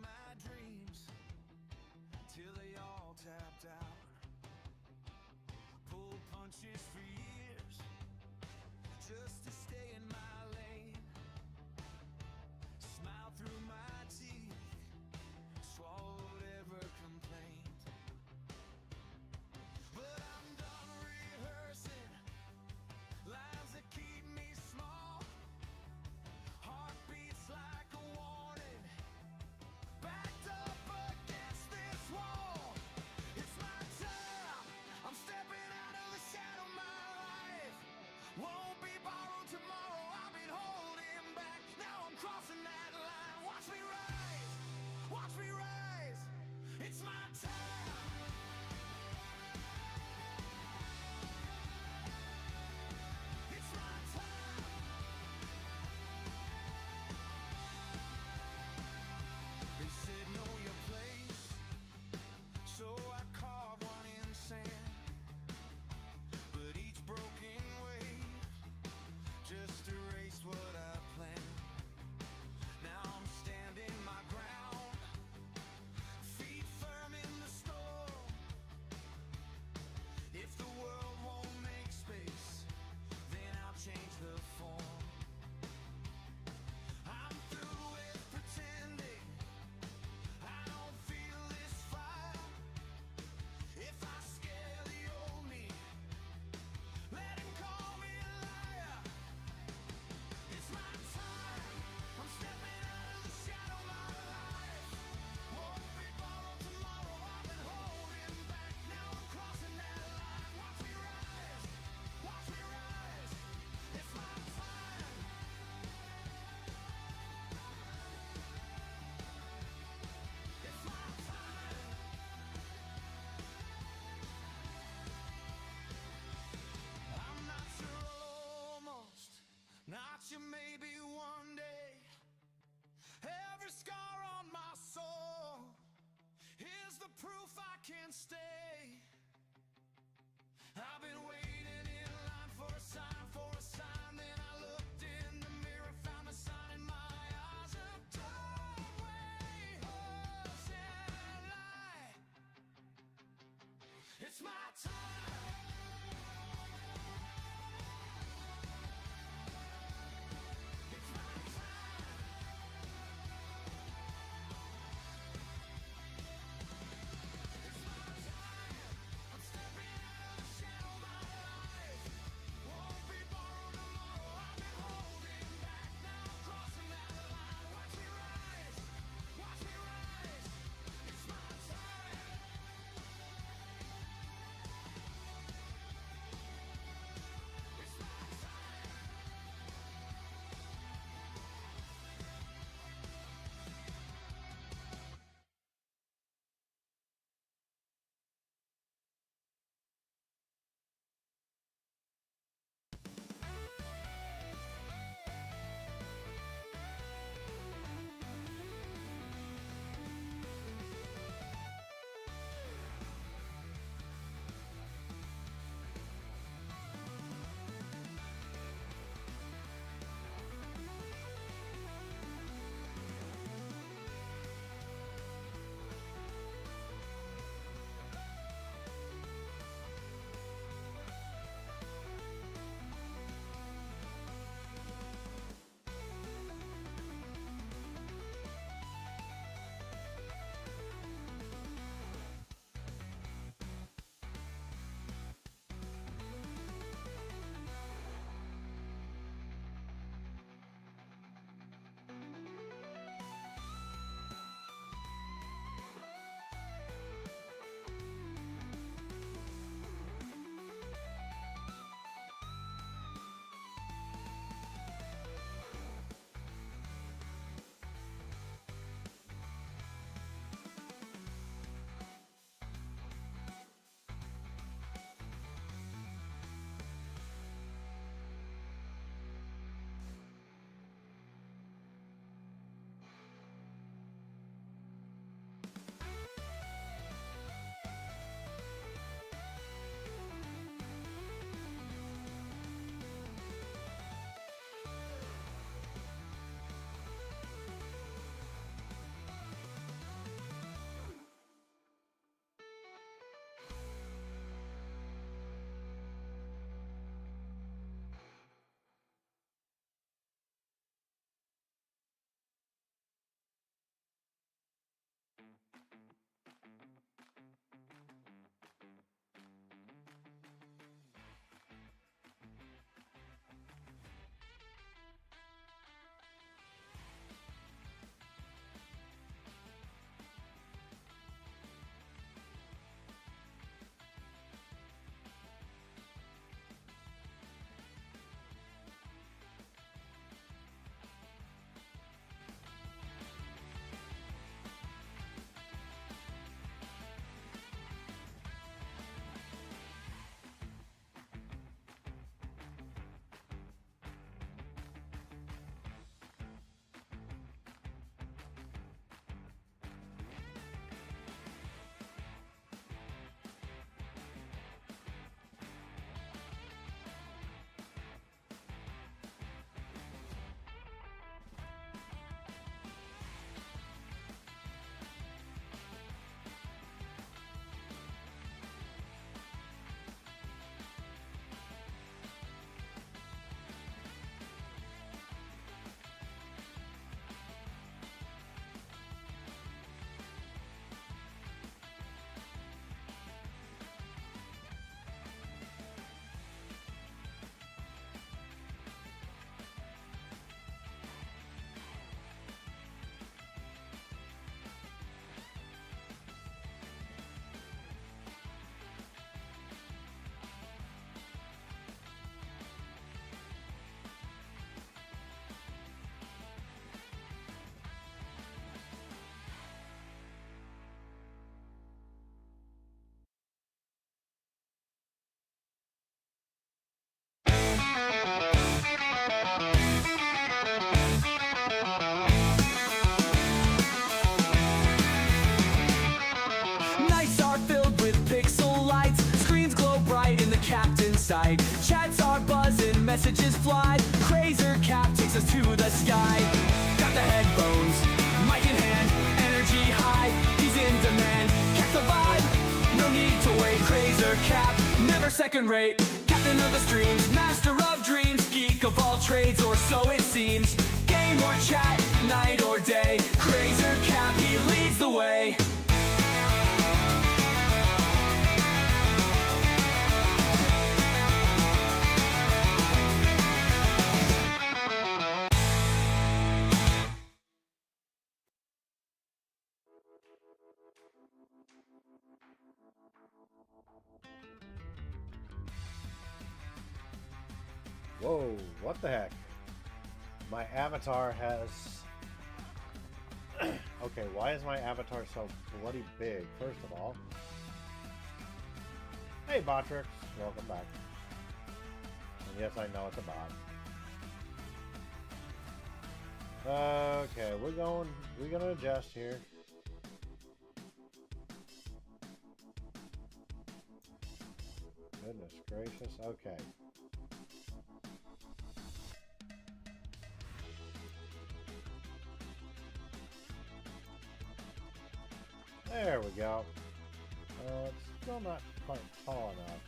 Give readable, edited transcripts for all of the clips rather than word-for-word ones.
my dreams till they all tapped out. Pulled punches for years just to stay in my lane. Smiled through my teeth, swallowed every complaint. But I'm done rehearsing lines that keep me small. Heart beats like a warning, backed up against this wall. It's my time, I'm stepping out of the shadow. My life won't be borrowed tomorrow. I've been holding back, now I'm crossing that line. Watch me rise, watch me rise. It's my time. It's my time. They said know your place, so I carved one in sand. But each broken wave just erased what I planned. Now I'm standing my ground, feet firm in the storm. If the world won't make space, then I'll change the form. I'm through with pretending I don't feel this fire. If I scare the old me, let him call me a liar. It's my time, I'm stepping out of the shadow. My life won't be borrowed tomorrow. I've been holding back, now I'm crossing that line. Watch me rise, watch me rise. It's my time. It's my time. I'm not sure, almost, not sure, maybe one day. Every scar on my soul is the proof I can stay. I've been waiting in line for a sign, then I looked in the mirror, found the sign in my eyes. A doorway, hopes and lie. It's my time. It's my time. It's my time. messages fly. Crazer Cap takes us to the sky. Got the headphones, mic in hand, energy high. He's in demand, catch the vibe. No need to wait. Crazer Cap, never second rate. Captain of the streams, master of dreams, geek of all trades, or so it seems. Game or chat, night or day, Crazer Cap, he leads the way. Whoa, what the heck? My avatar has... Okay, why is my avatar so bloody big, first of all? Hey, Botrix, welcome back. And yes, I know it's a bot. Okay, we're gonna adjust here. Goodness gracious, okay. There we go. It's still not quite tall enough.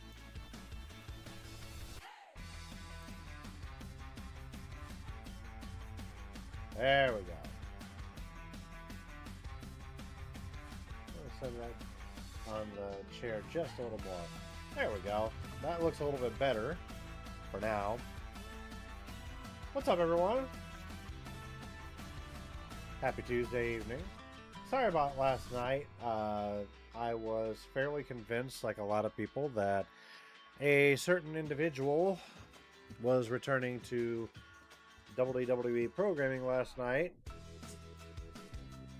There we go. Set that on the chair just a little more. There we go. That looks a little bit better for now. What's up, everyone? Happy Tuesday evening. Sorry about last night. I was fairly convinced, like a lot of people, that a certain individual was returning to WWE programming last night,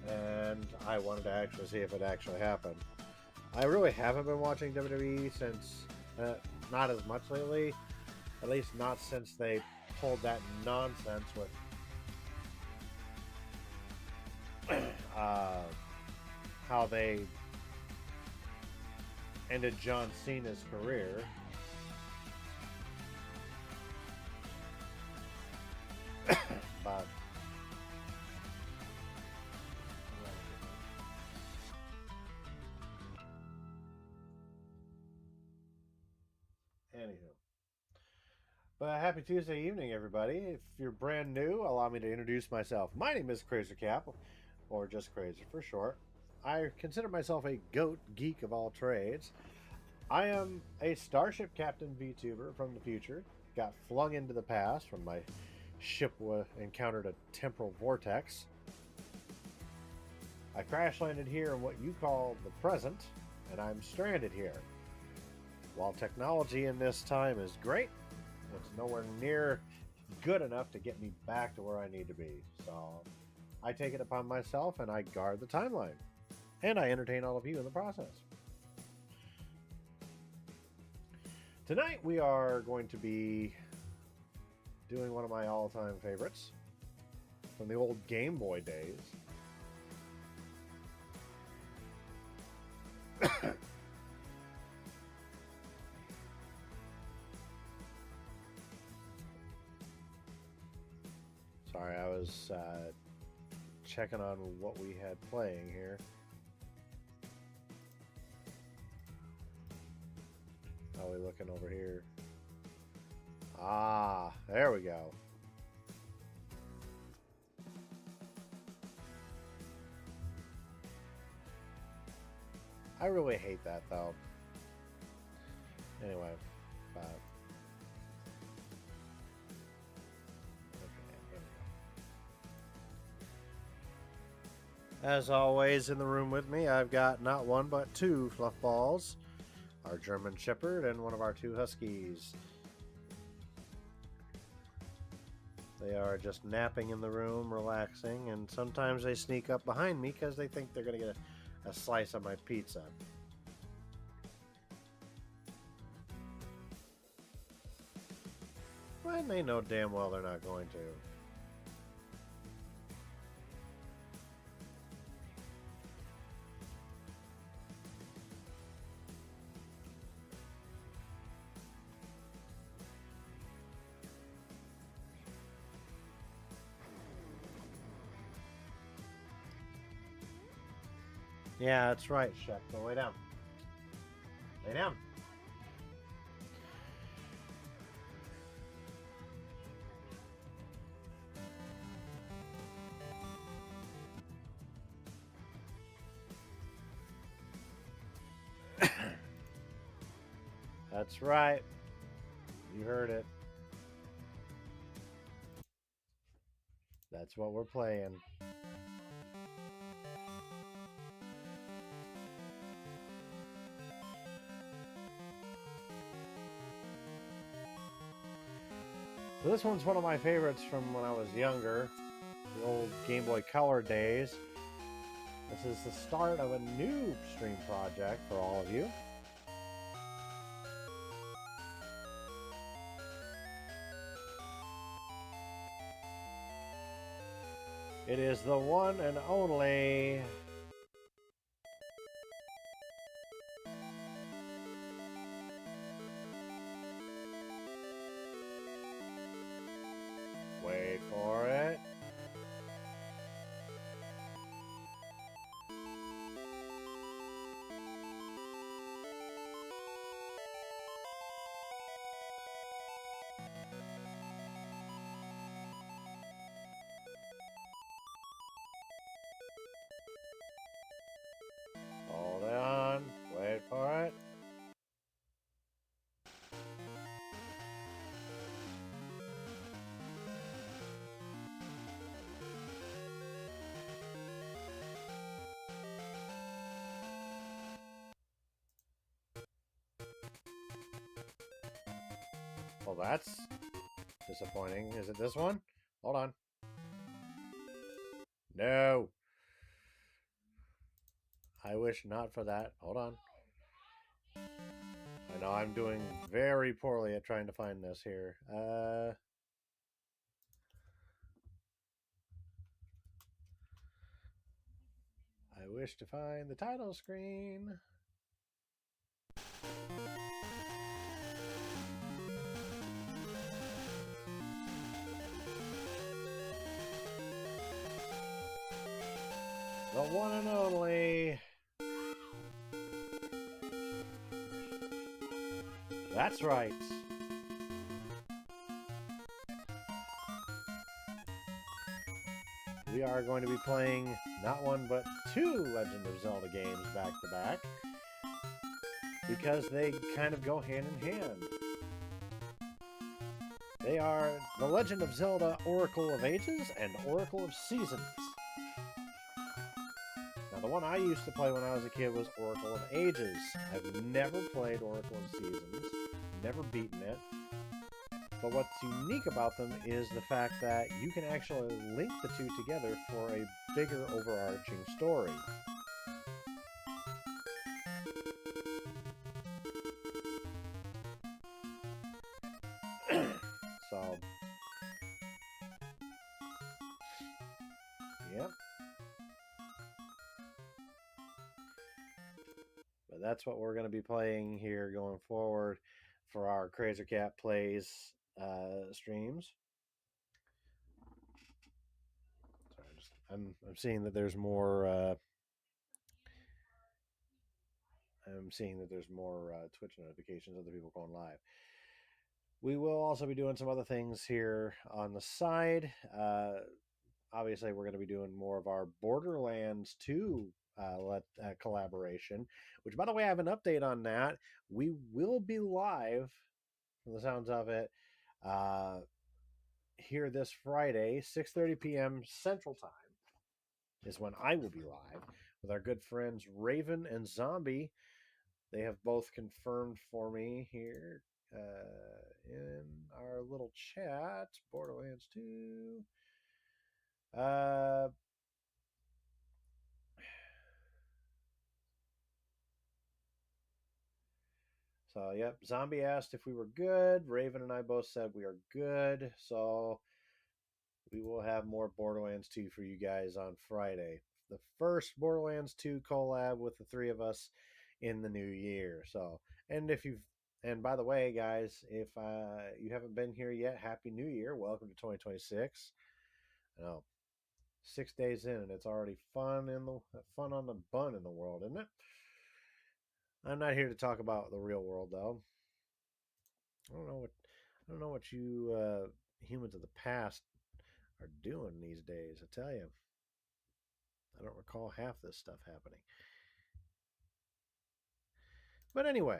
and I wanted to actually see if it actually happened. I really haven't been watching WWE since, not as much lately, at least not since they pulled that nonsense with how they ended John Cena's career. But anywho, happy Tuesday evening, everybody. If you're brand new, allow me to introduce myself. My name is Crazer Cap, or just Crazer for short. I consider myself a goat geek of all trades. I am a Starship Captain VTuber from the future. Got flung into the past when my ship encountered a temporal vortex. I crash landed here in what you call the present, and I'm stranded here. While technology in this time is great, it's nowhere near good enough to get me back to where I need to be. So I take it upon myself and I guard the timeline. And I entertain all of you in the process. Tonight we are going to be doing one of my all-time favorites from the old Game Boy days. Sorry, I was checking on what we had playing here. How are we looking over here? Ah, there we go. I really hate that though. Anyway, okay, there we go. As always, in the room with me, I've got not one but two fluff balls. Our German Shepherd and one of our two Huskies. They are just napping in the room, relaxing, and sometimes they sneak up behind me because they think they're going to get a slice of my pizza. When they know damn well they're not going to. Yeah, that's right, Shek. Go lay down. Lay down. That's right. You heard it. That's what we're playing. So this one's one of my favorites from when I was younger, the old Game Boy Color days. This is the start of a new stream project for all of you. It is the one and only wait for it. Hold on. Wait for it. Well, that's disappointing. Is it this one? Hold on. No. I wish not for that. Hold on. I know I'm doing very poorly at trying to find this here. I wish to find the title screen. The one and only. That's right. We are going to be playing not one but two Legend of Zelda games back to back because they kind of go hand in hand. They are The Legend of Zelda Oracle of Ages and Oracle of Seasons. Now, the one I used to play when I was a kid was Oracle of Ages. I've never played Oracle of Seasons, never beaten it. But what's unique about them is the fact that you can actually link the two together for a bigger overarching story. So, yeah. But that's what we're going to be playing here going forward for our Crazer Cat Plays streams. Sorry, I'm seeing that there's more. I'm seeing that there's more Twitch notifications of the people going live. We will also be doing some other things here on the side. Obviously, we're going to be doing more of our Borderlands 2 collaboration, which, by the way, I have an update on that. We will be live, from the sounds of it, here this Friday, 6:30 p.m. Central Time is when I will be live with our good friends Raven and Zombie. They have both confirmed for me here in our little chat. Borderlands 2. So, yep, Zombie asked if we were good. Raven and I both said we are good. So, we will have more Borderlands 2 for you guys on Friday. The first Borderlands 2 collab with the three of us in the new year. So, and by the way, guys, if you haven't been here yet, Happy New Year. Welcome to 2026. I know 6 days in, and it's already fun on the bun in the world, isn't it? I'm not here to talk about the real world, though. I don't know what you humans of the past are doing these days. I tell you, I don't recall half this stuff happening. But anyway,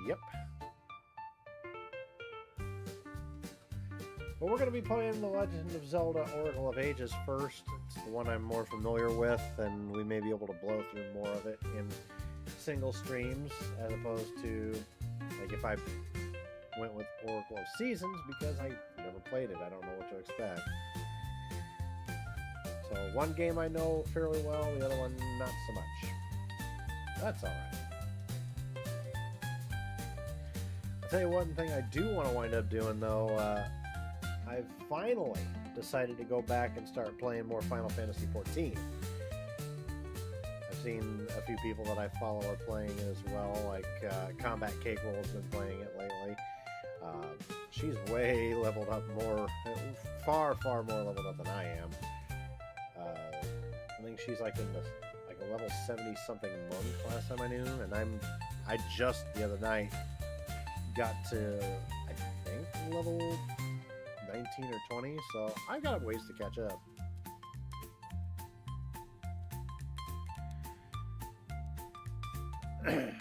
yep. But we're going to be playing The Legend of Zelda Oracle of Ages first. It's the one I'm more familiar with, and we may be able to blow through more of it in single streams as opposed to like if I went with Oracle of Seasons, because I never played it. I don't know what to expect. So one game I know fairly well, the other one not so much. That's alright. I'll tell you one thing I do want to wind up doing though. I've finally decided to go back and start playing more Final Fantasy XIV. I've seen a few people that I follow are playing it as well, like Combat Cake Roll's been playing it lately. She's way leveled up more, far more leveled up than I am. I think she's like in a level 70 something monk last time I knew, and I just the other night got to I think level 19 or 20, so I've got ways to catch up.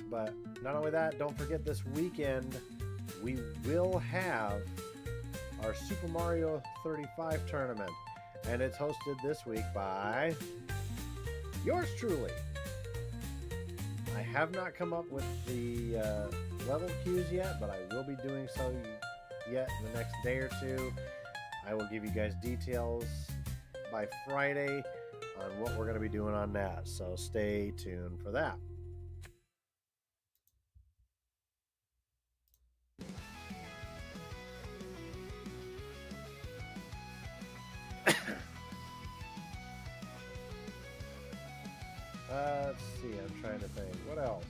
But not only that, don't forget this weekend we will have our Super Mario 35 tournament, and it's hosted this week by yours truly. I have not come up with the level cues yet, but I will be doing so yet in the next day or two. I will give you guys details by Friday on what we're going to be doing on that, so stay tuned for that. Let's see, I'm trying to think. What else?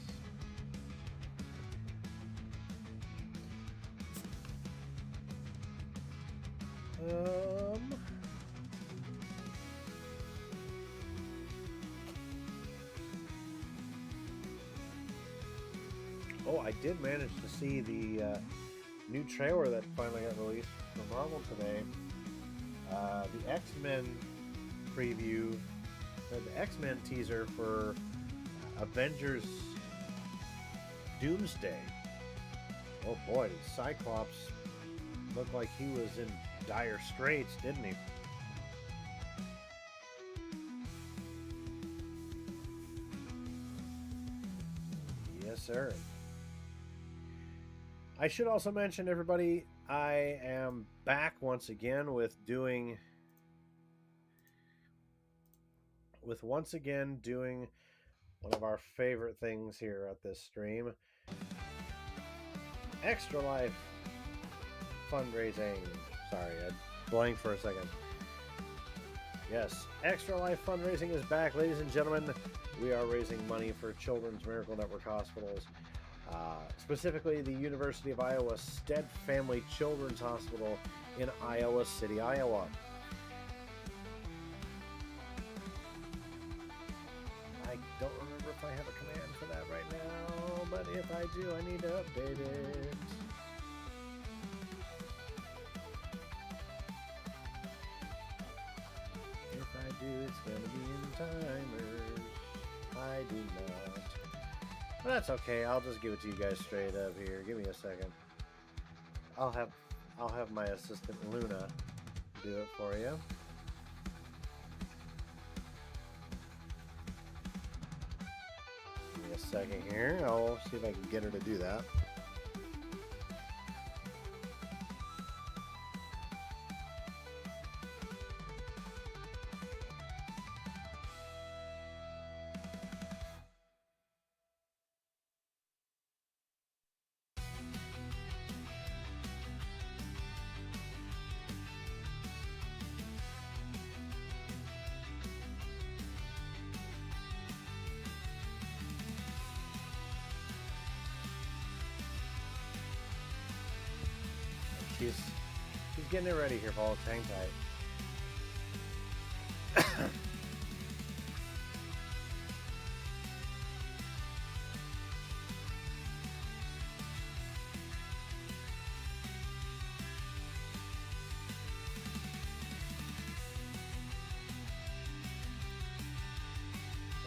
Oh, I did manage to see the new trailer that finally got released from Marvel today. The X-Men preview, the X-Men teaser for Avengers Doomsday. Oh boy, did Cyclops look like he was in dire straits, didn't he? Yes, sir. I should also mention, everybody, I am back once again with doing one of our favorite things here at this stream, Extra Life fundraising. Sorry, I blanked for a second. Yes, Extra Life fundraising is back, ladies and gentlemen. We are raising money for Children's Miracle Network hospitals, specifically the University of Iowa Stead Family Children's Hospital in Iowa City, Iowa. I don't remember if I have a command for that right now, but if I do, I need to update it. If I do, it's going to be in timers. I do not. But that's okay. I'll just give it to you guys straight up here. Give me a second. I'll have my assistant Luna do it for you. Give me a second here. I'll see if I can get her to do that. He's getting it ready here, folks. Hang tight.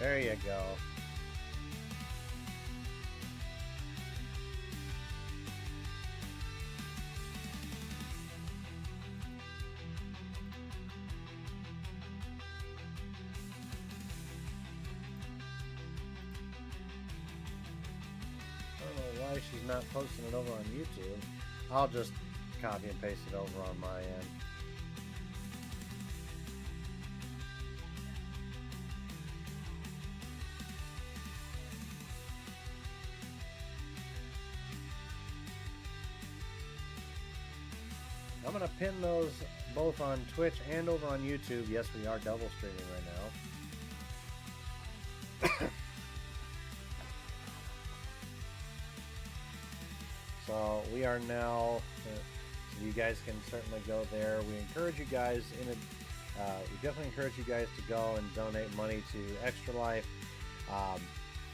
There you go. I don't know why she's not posting it over on YouTube. I'll just copy and paste it over on my end. I'm going to pin those both on Twitch and over on YouTube. Yes, we are double streaming right now. So we are now, so you guys can certainly go there. We encourage you guys, we definitely encourage you guys to go and donate money to Extra Life.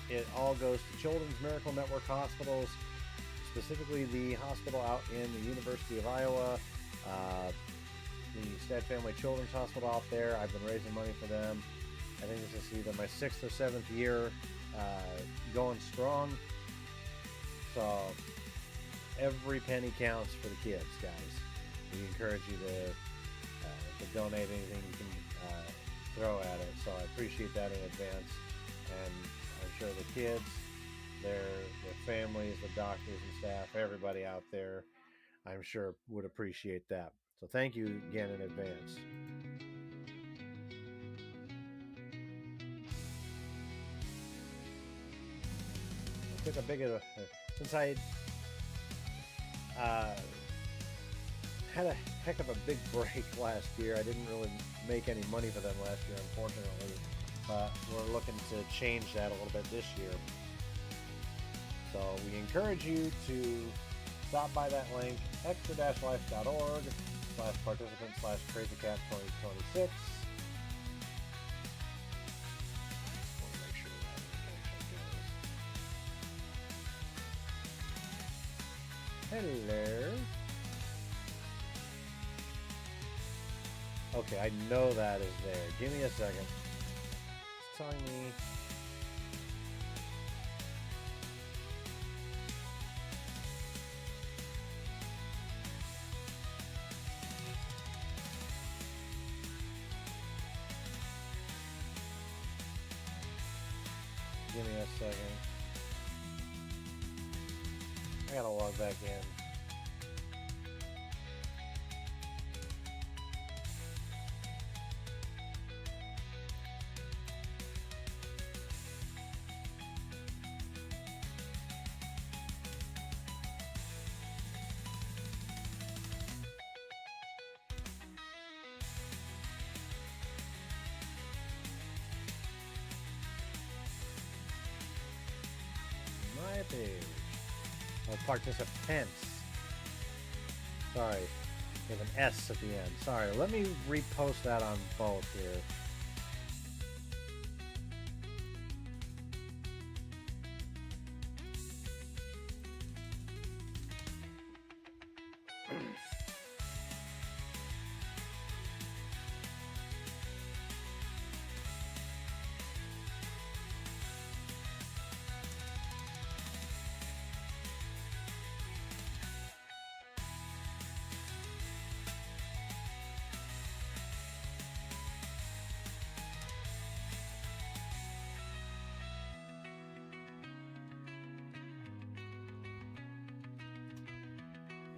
It all goes to Children's Miracle Network hospitals, specifically the hospital out in the University of Iowa, the Stead Family Children's Hospital out there. I've been raising money for them. I think this is either my 6th or 7th year going strong. So every penny counts for the kids, guys. We encourage you to donate anything you can throw at it. So I appreciate that in advance. And I'm sure the kids, their families, the doctors and staff, everybody out there, I'm sure would appreciate that. So thank you again in advance. I took a big since I had a heck of a big break last year. I didn't really make any money for them last year, unfortunately, but we're looking to change that a little bit this year. So we encourage you to stop by that link, extra-life.org/participant/crazycat2026. Hello. Okay, I know that is there. Give me a second. It's telling me. Give me a second. I gotta log back in. My page. Oh, participants. Sorry. With an S at the end. Sorry. Let me repost that on both here.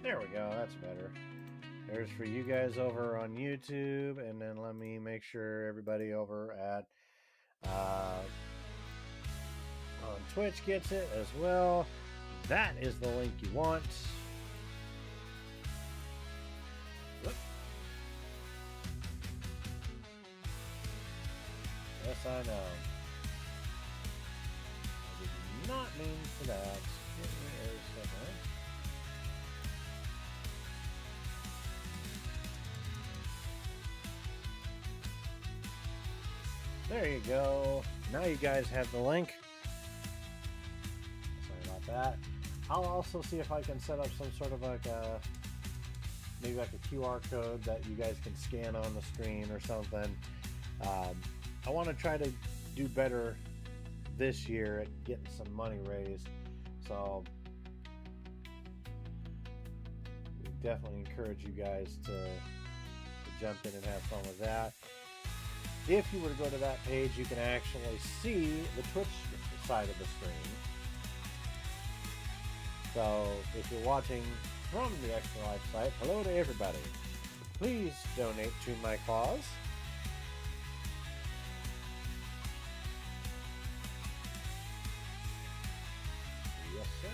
There we go, that's better. There's for you guys over on YouTube, and then let me make sure everybody over at on Twitch gets it as well. That is the link you want. Whoop. Yes, I know. I did not mean for that. Give me a second. There you go. Now you guys have the link. Sorry about that. I'll also see if I can set up some sort of like a, maybe like a QR code that you guys can scan on the screen or something. I want to try to do better this year at getting some money raised. So we definitely encourage you guys to jump in and have fun with that. If you were to go to that page, you can actually see the Twitch side of the screen. So if you're watching from the Extra Life site, hello to everybody. Please donate to my cause. Yes, sir.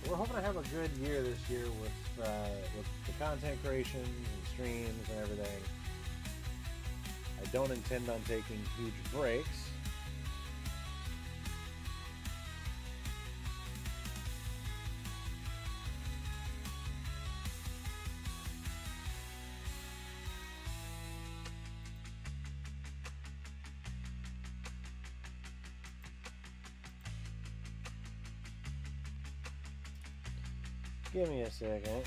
We're hoping to have a good year this year with the content creation and streams and everything. I don't intend on taking huge breaks. Give me a second.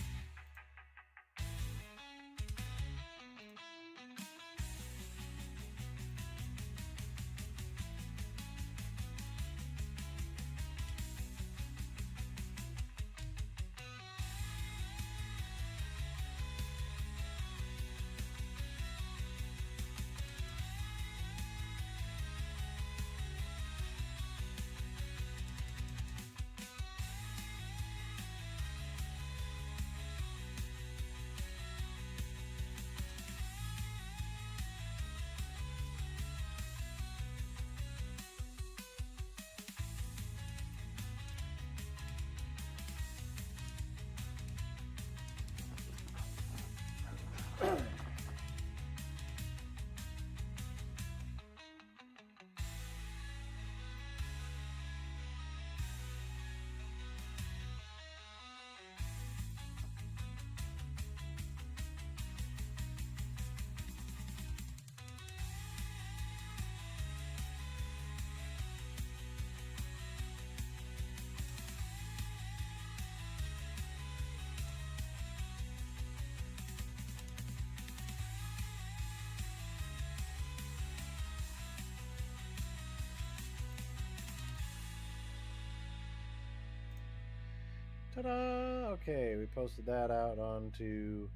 Ta-da! Okay, we posted that out onto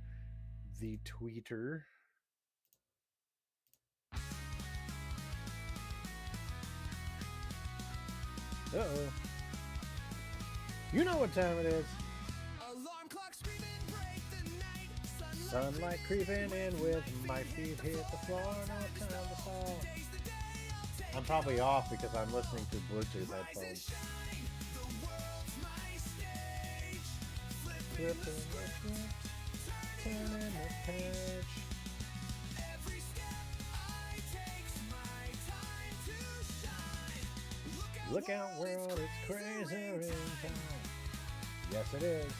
the Tweeter. Uh-oh. You know what time it is. Alarm clock screaming, break the night. Sunlight creeping in with my feet hit the floor. No time to fall. I'm probably off because I'm listening to Bluetooth headphones. Flipping the script, turning the page. Every step I take's my time to shine. Look out, world, it's crazy in town. Yes, it is.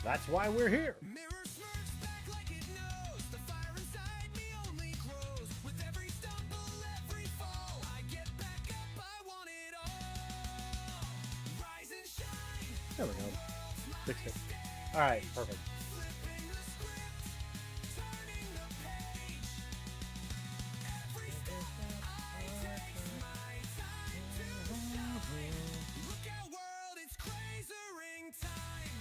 That's why we're here. Mirror smirks back like it knows. The fire inside me only grows. With every stumble, every fall, I get back up, I want it all. Rise and shine. There we go. Fixed it. All right, perfect. Flipping the script, turning the page. Every step I take's my time to shine. Look out, world, it's crazering time.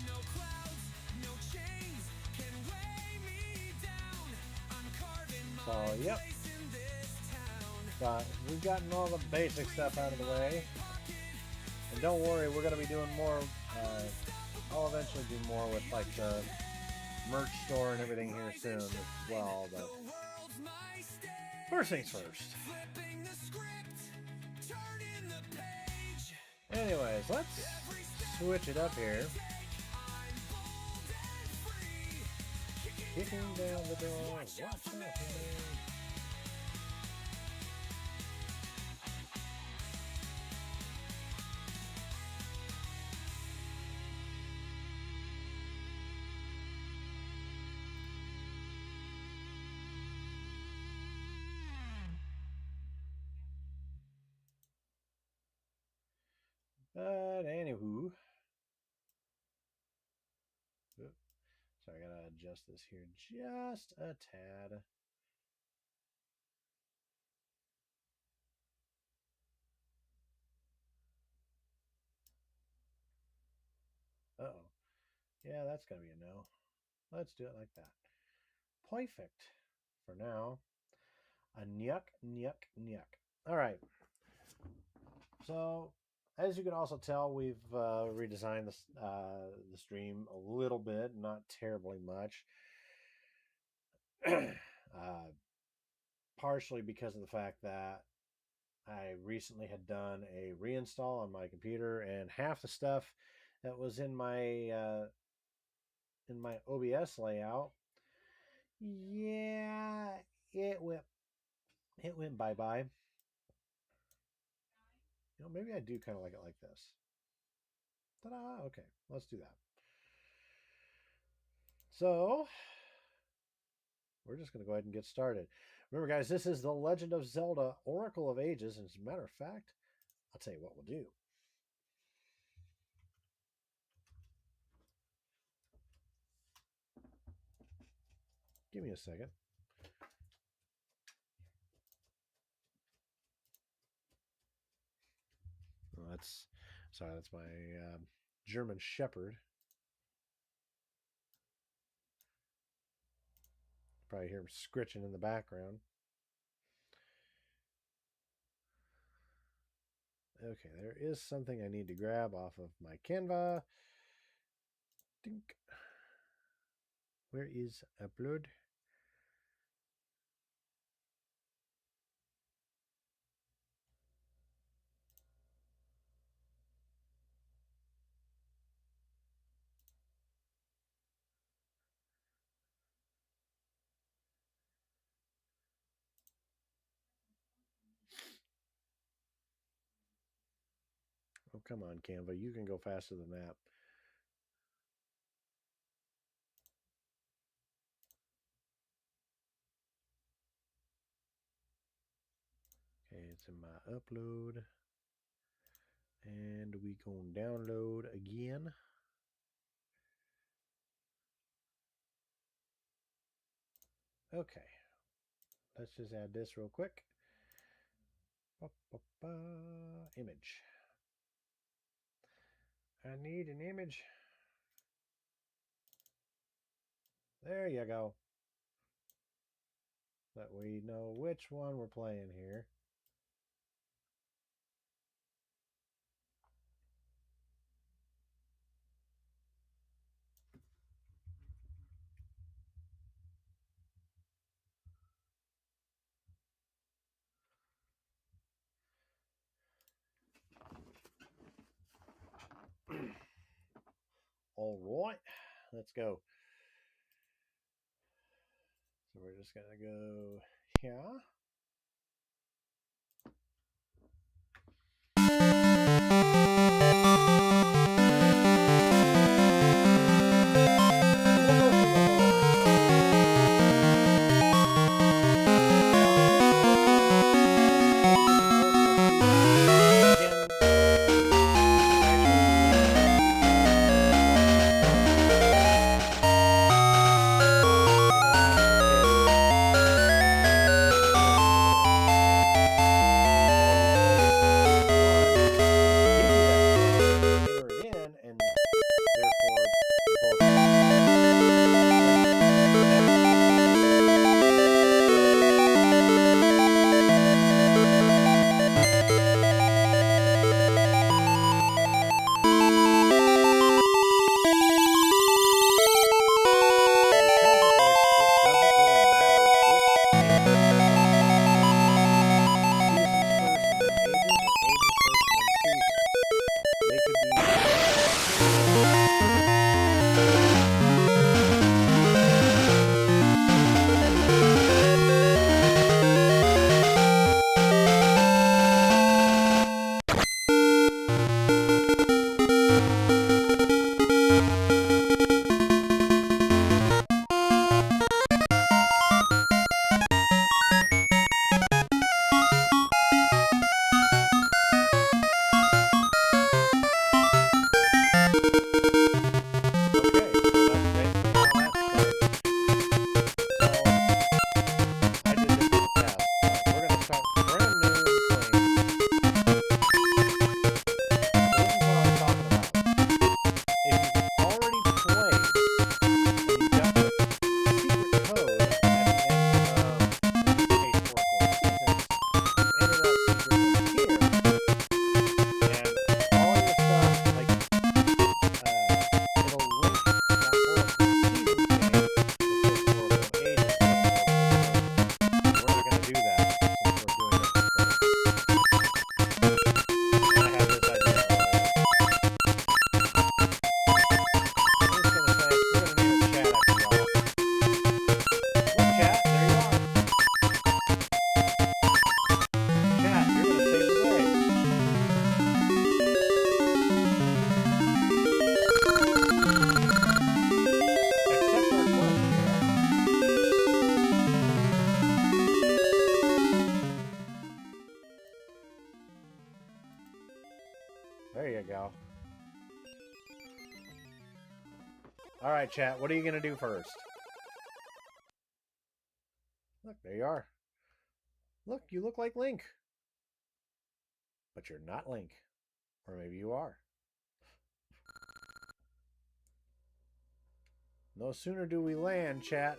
No clouds, no chains can weigh me down. I'm carving my Yep. place in this town. But we've gotten all the basic stuff out of the way. And don't worry, we're going to be doing more. I'll eventually do more with like the merch store and everything here soon as well. But World's my stage. first things first. Flipping the script, turning the page. Anyways, let's switch it up here. I'm bold and free. Kicking down the door. Watch out for me. But anywho, so I gotta adjust this here just a tad. Uh-oh. Yeah, that's gonna be a no. Let's do it like that. Perfect for now. A nyuk, nyuk, nyuk. All right. So, as you can also tell, we've redesigned the stream a little bit, not terribly much. Partially because of the fact that I recently had done a reinstall on my computer, and half the stuff that was in my OBS layout, yeah, it went bye bye. Maybe I do kind of like it like this. Ta-da! Okay, let's do that. So we're just going to go ahead and get started. Remember, guys, this is the Legend of Zelda Oracle of Ages, and as a matter of fact, I'll tell you what we'll do. Give me a second. Oh, that's my German Shepherd. Probably hear him scritching in the background. Okay, there is something I need to grab off of my Canva. Dink. Where is upload? Oh, come on, Canva. You can go faster than that. Okay, it's in my upload. And we gonna download again. Okay. Let's just add this real quick. Image. I need an image. There you go. That we know which one we're playing here. All right, let's go. So we're just gonna go here. Alright, chat, what are you going to do first? Look, there you are. Look, you look like Link. But you're not Link. Or maybe you are. No sooner do we land, chat,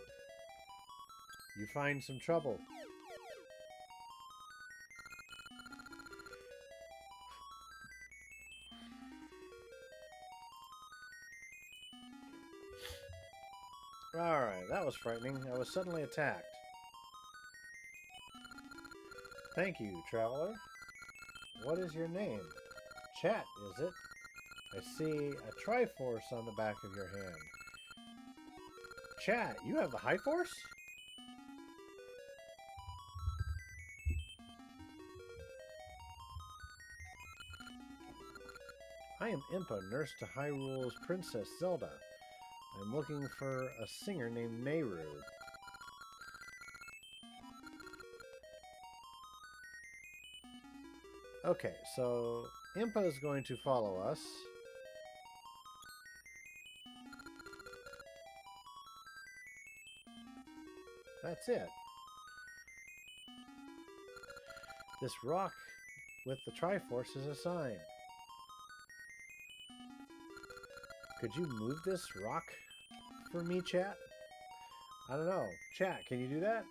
you find some trouble. Alright, that was frightening. I was suddenly attacked. Thank you, traveler. What is your name? Chat, is it? I see a Triforce on the back of your hand. Chat, you have the High Force? I am Impa, nurse to Hyrule's Princess Zelda. I'm looking for a singer named Nehru. Okay, so Impa is going to follow us. That's it. This rock with the Triforce is a sign. Could you move this rock for me, chat? I don't know. Chat, can you do that?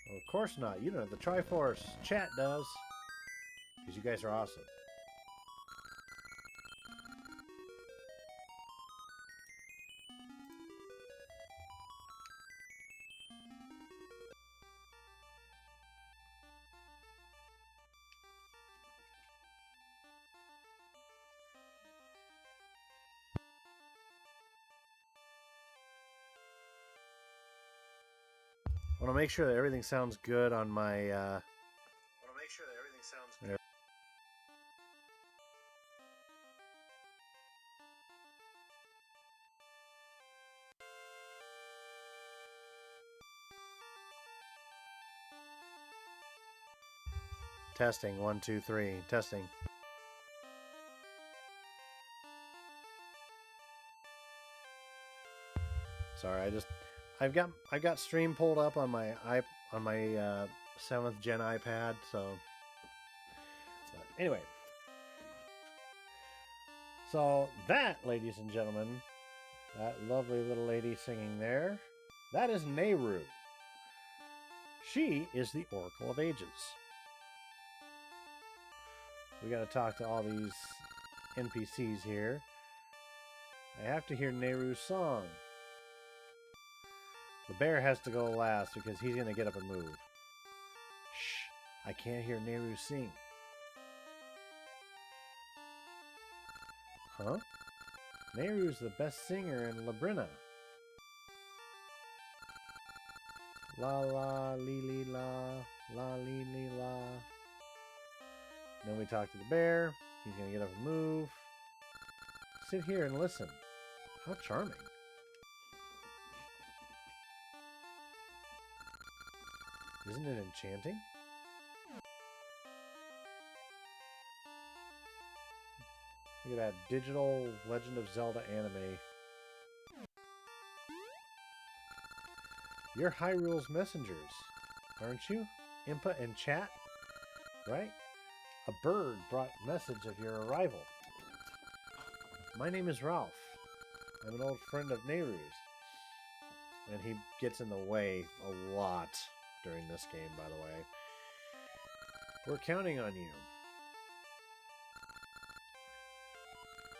Well, of course not. You don't have the Triforce. Chat does. Because you guys are awesome. I want to make sure that everything sounds good on my testing. 1, 2, 3. Testing. Sorry, I've got stream pulled up on my 7th gen iPad, so anyway. So that, ladies and gentlemen, that lovely little lady singing there, that is Nehru. She is the Oracle of Ages. We got to talk to all these NPCs here. I have to hear Nehru's song. The bear has to go last because he's going to get up and move. Shh, I can't hear Nehru sing. Huh? Nehru's the best singer in Labrynna. La la li li la, la li li la. Then we talk to the bear. He's going to get up and move. Sit here and listen. How charming. Isn't it enchanting? Look at that digital Legend of Zelda anime. You're Hyrule's messengers, aren't you? Impa and Chat? Right? A bird brought message of your arrival. My name is Ralph. I'm an old friend of Nehru's. And he gets in the way a lot during this game, by the way. We're counting on you.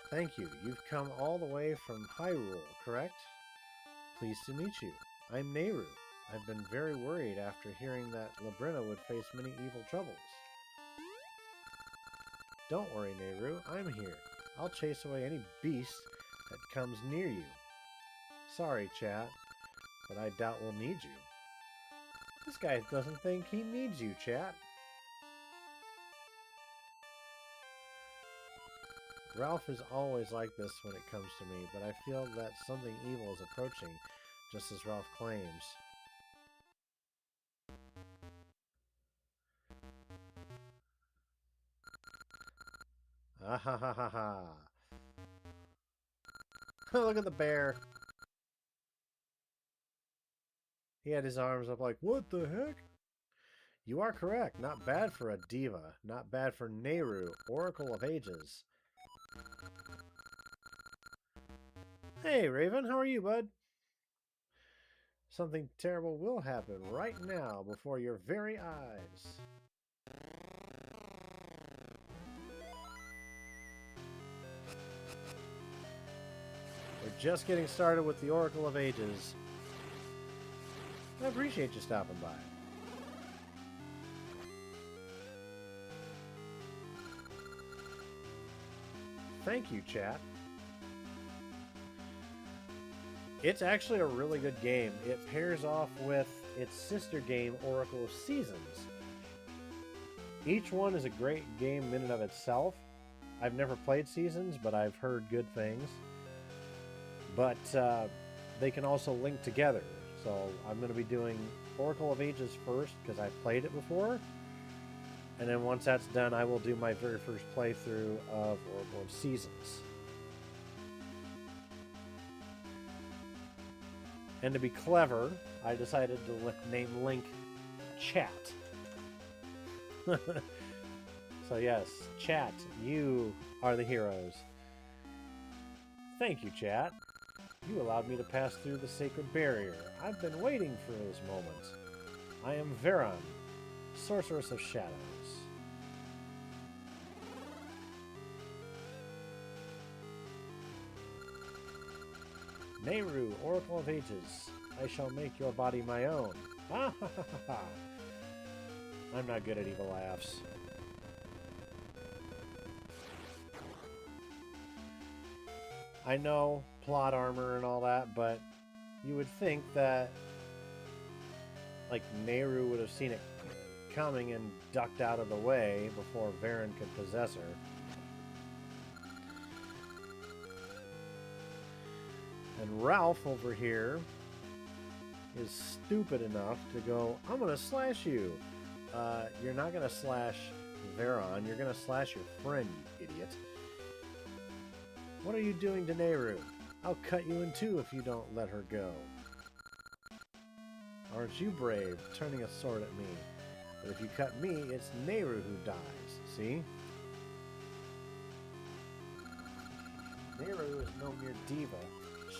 Thank you. You've come all the way from Hyrule, correct? Pleased to meet you. I'm Nehru. I've been very worried after hearing that Labrynna would face many evil troubles. Don't worry, Nehru. I'm here. I'll chase away any beast that comes near you. Sorry, chat, but I doubt we'll need you. This guy doesn't think he needs you, chat. Ralph is always like this when it comes to me, but I feel that something evil is approaching, just as Ralph claims. Ah ha ha ha ha. Look at the bear. He had his arms up like, what the heck? You are correct. Not bad for a diva. Not bad for Nehru, Oracle of Ages. Hey, Raven, how are you, bud? Something terrible will happen right now before your very eyes. We're just getting started with the Oracle of Ages. I appreciate you stopping by. Thank you, chat. It's actually a really good game. It pairs off with its sister game, Oracle of Seasons. Each one is a great game in and of itself. I've never played Seasons, but I've heard good things. But they can also link together. So I'm going to be doing Oracle of Ages first because I've played it before. And then once that's done, I will do my very first playthrough of Oracle of Seasons. And to be clever, I decided to name Link Chat. So yes, Chat, you are the heroes. Thank you, Chat. You allowed me to pass through the sacred barrier. I've been waiting for this moment. I am Veron, Sorceress of Shadows. Nehru, Oracle of Ages. I shall make your body my own. Ha ha ha ha. I'm not good at evil laughs. I know plot armor and all that, but you would think that like Nehru would have seen it coming and ducked out of the way before Veron could possess her. And Ralph over here is stupid enough to go, I'm going to slash you. You're not going to slash Veron. You're going to slash your friend, you idiot. What are you doing to Nehru? I'll cut you in two if you don't let her go. Aren't you brave, turning a sword at me? But if you cut me, it's Nehru who dies. See? Nehru is no mere diva.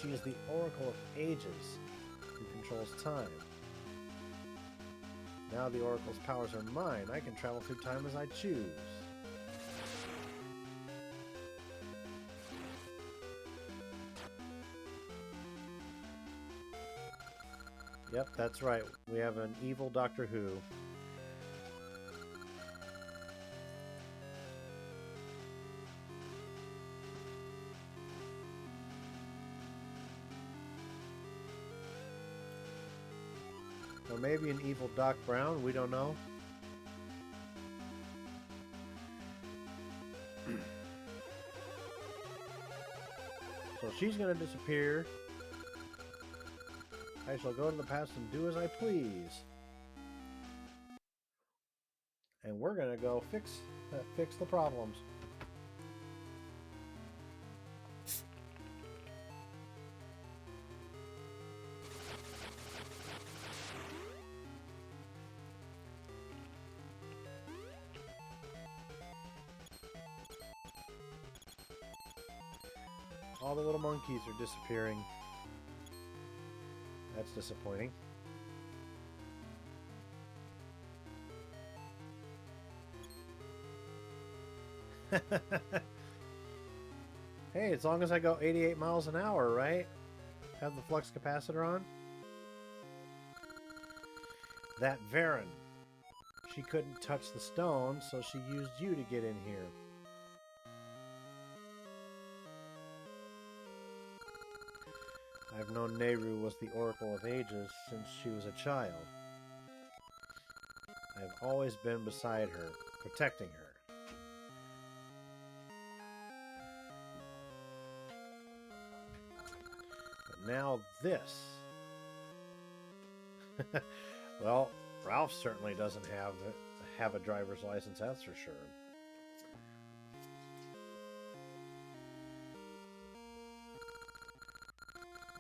She is the Oracle of Ages, who controls time. Now the Oracle's powers are mine. I can travel through time as I choose. Yep, that's right. We have an evil Doctor Who. Or maybe an evil Doc Brown, we don't know. So she's going to disappear. I shall go to the past and do as I please. And we're going to go fix the problems. All the little monkeys are disappearing. That's disappointing. Hey, as long as I go 88 miles an hour, right? Have the flux capacitor on? That Veron. She couldn't touch the stone, so she used you to get in here. I've known Nehru was the Oracle of Ages since she was a child. I've always been beside her, protecting her. But now this. Well, Ralph certainly doesn't have a driver's license, that's for sure.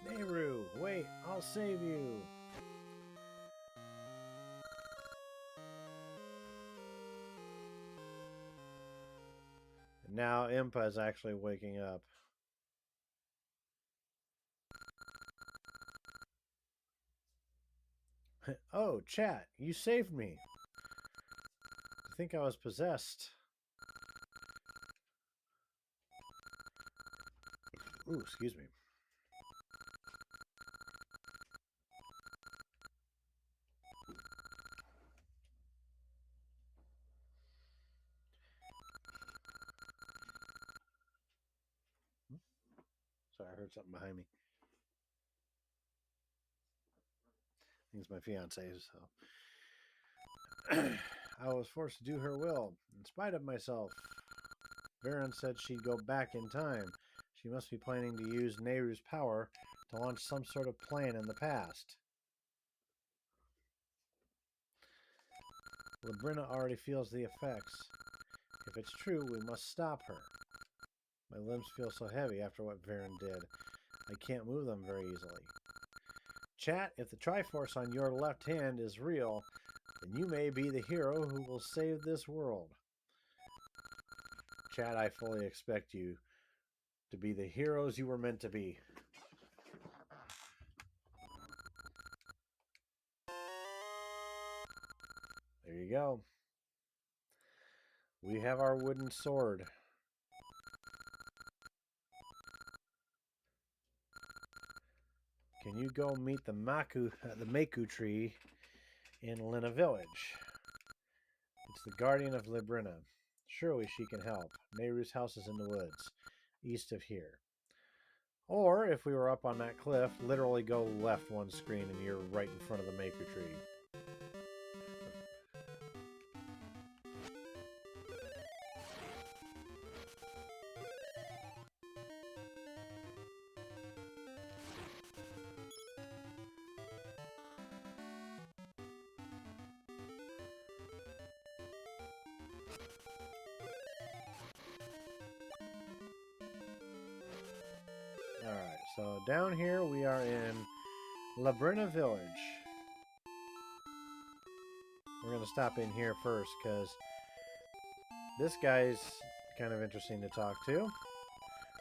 Nehru, wait, I'll save you. And now Impa is actually waking up. Oh, chat, you saved me. I think I was possessed. Ooh, excuse me. Sorry, I heard something behind me. I think it's my fiance, so. I was forced to do her will, in spite of myself. Varen said she'd go back in time. She must be planning to use Nehru's power to launch some sort of plan in the past. Labrynna already feels the effects. If it's true, we must stop her. My limbs feel so heavy after what Varen did. I can't move them very easily. Chat, if the Triforce on your left hand is real, then you may be the hero who will save this world. Chat, I fully expect you to be the heroes you were meant to be. There you go. We have our wooden sword. Can you go meet the Maku tree in Lena Village? It's the guardian of Labrynna. Surely she can help. Nehru's house is in the woods, east of here. Or, if we were up on that cliff, literally go left one screen and you're right in front of the Maku tree. Alright, so down here we are in Labrynna Village. We're going to stop in here first because this guy's kind of interesting to talk to.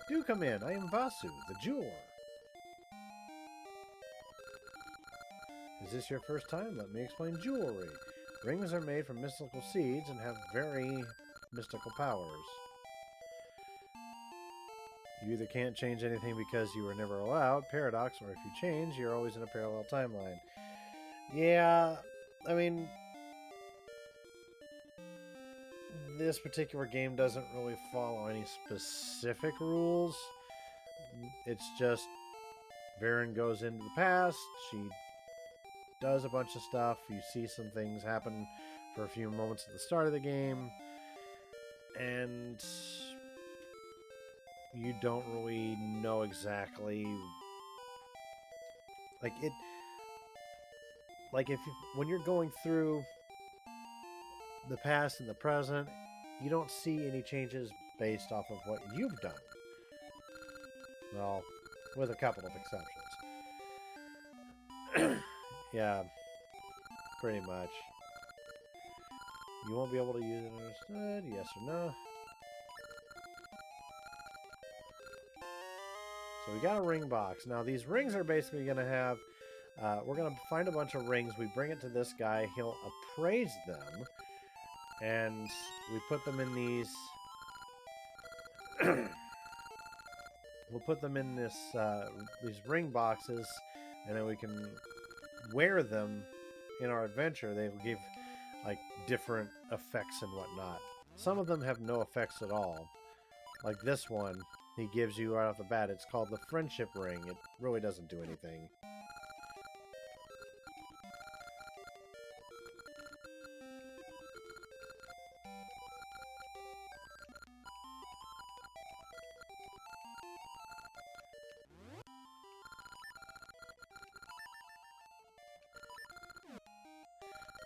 Do come in. I am Vasu, the jeweler. Is this your first time? Let me explain jewelry. Rings are made from mystical seeds and have very mystical powers. You either can't change anything because you were never allowed, paradox, or if you change, you're always in a parallel timeline. Yeah, I mean, this particular game doesn't really follow any specific rules. It's just Varen goes into the past, she does a bunch of stuff, you see some things happen for a few moments at the start of the game, and you don't really know exactly, like it, like if you, when you're going through the past and the present, you don't see any changes based off of what you've done. Well, with a couple of exceptions. Yeah, pretty much. You won't be able to use it, understood? Yes or no? So we got a ring box. Now these rings are basically going to have, we're going to find a bunch of rings. We bring it to this guy. He'll appraise them. And we put them in these, we'll put them in this, these ring boxes. And then we can wear them in our adventure. They will give like different effects and whatnot. Some of them have no effects at all. Like this one, he gives you right off the bat. It's called the Friendship Ring. It really doesn't do anything.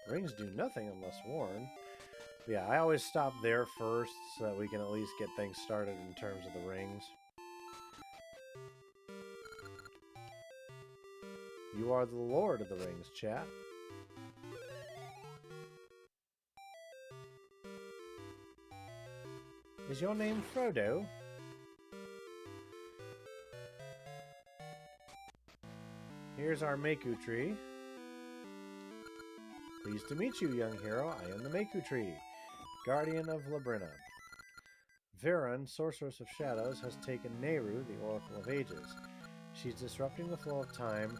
Rings do nothing unless worn. But yeah, I always stop there first so that we can at least get things started in terms of the rings. You are the Lord of the Rings, chat. Is your name Frodo? Here's our Maku tree. Pleased to meet you, young hero. I am the Maku tree, guardian of Labrynna. Viren, sorceress of shadows, has taken Nehru, the Oracle of Ages. She's disrupting the flow of time.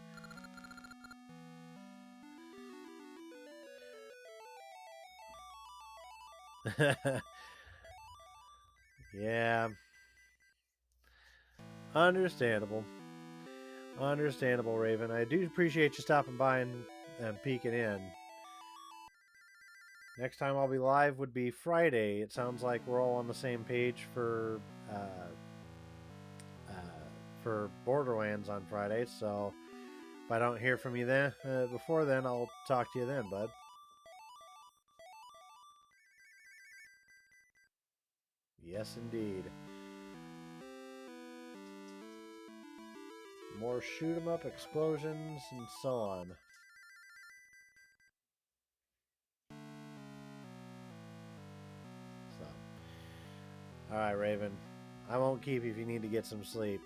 Yeah. Understandable. Understandable, Raven. I do appreciate you stopping by and peeking in. Next time I'll be live would be Friday. It sounds like we're all on the same page for Borderlands on Friday. So if I don't hear from you then before then, I'll talk to you then, bud. Yes, indeed. More shoot 'em up explosions and so on. So, all right, Raven. I won't keep you if you need to get some sleep.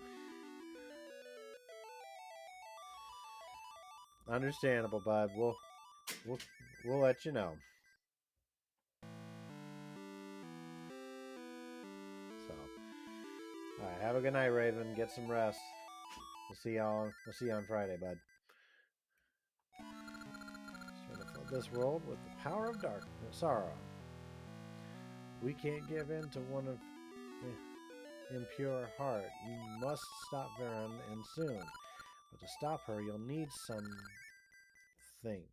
Understandable, bud. We'll let you know. So, all right. Have a good night, Raven. Get some rest. We'll see you on Friday, bud. Trying to flood this world with the power of darkness, sorrow. We can't give in to one of impure heart. You must stop Varen, and soon. But to stop her, you'll need something.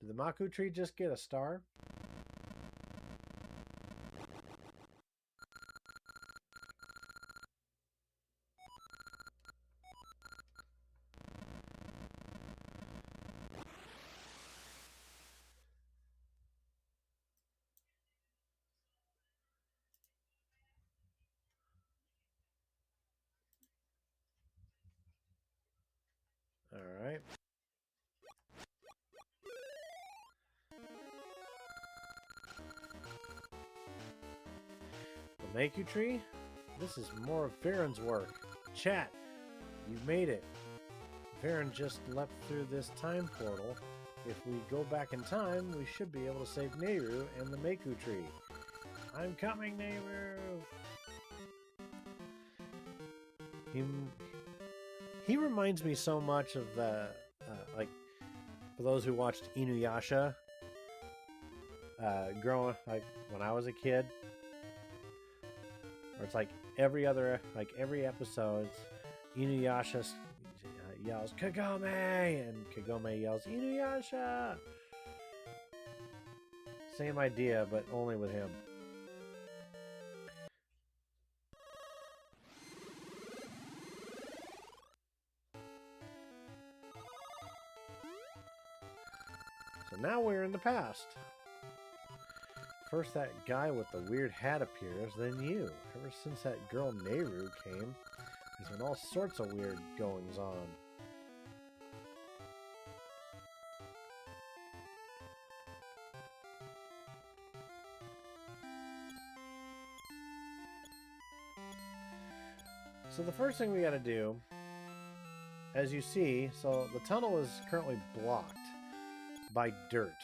Did the Maku tree just get a star? All right. The Maku tree? This is more of Varen's work. Chat, you made it. Varen just leapt through this time portal. If we go back in time, we should be able to save Nehru and the Maku tree. I'm coming, Nehru! He reminds me so much of the, like, for those who watched Inuyasha, growing, like, when I was a kid, where it's like every episode, Inuyasha yells Kagome, and Kagome yells Inuyasha. Same idea, but only with him. So now we're in the past. First that guy with the weird hat appears, then you. Ever since that girl Nehru came, there's been all sorts of weird goings on. So the first thing we got to do, as you see, so the tunnel is currently blocked by dirt.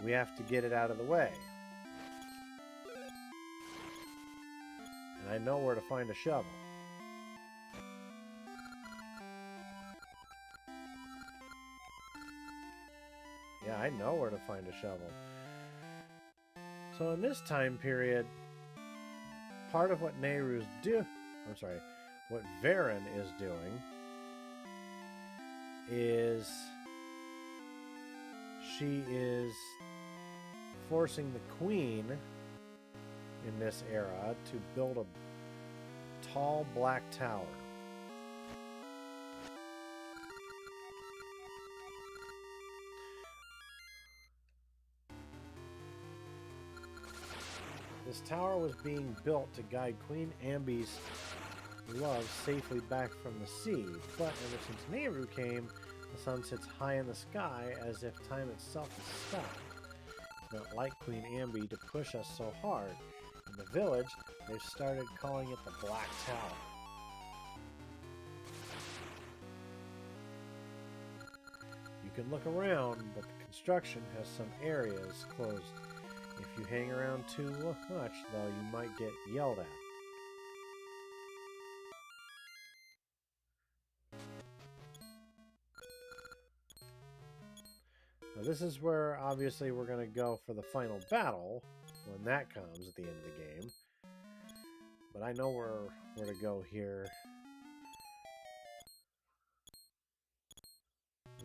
We have to get it out of the way. And I know where to find a shovel. Yeah, I know where to find a shovel. So in this time period, part of what what Varen is doing is she is forcing the queen in this era to build a tall black tower. This tower was being built to guide Queen Ambi's love safely back from the sea, but ever since Nehru came, the sun sits high in the sky as if time itself is stopped. It's not like Queen Ambi to push us so hard. In the village, they've started calling it the Black Tower. You can look around, but the construction has some areas closed. If you hang around too much, though, you might get yelled at. Now this is where, obviously, we're going to go for the final battle, when that comes at the end of the game. But I know where to go here.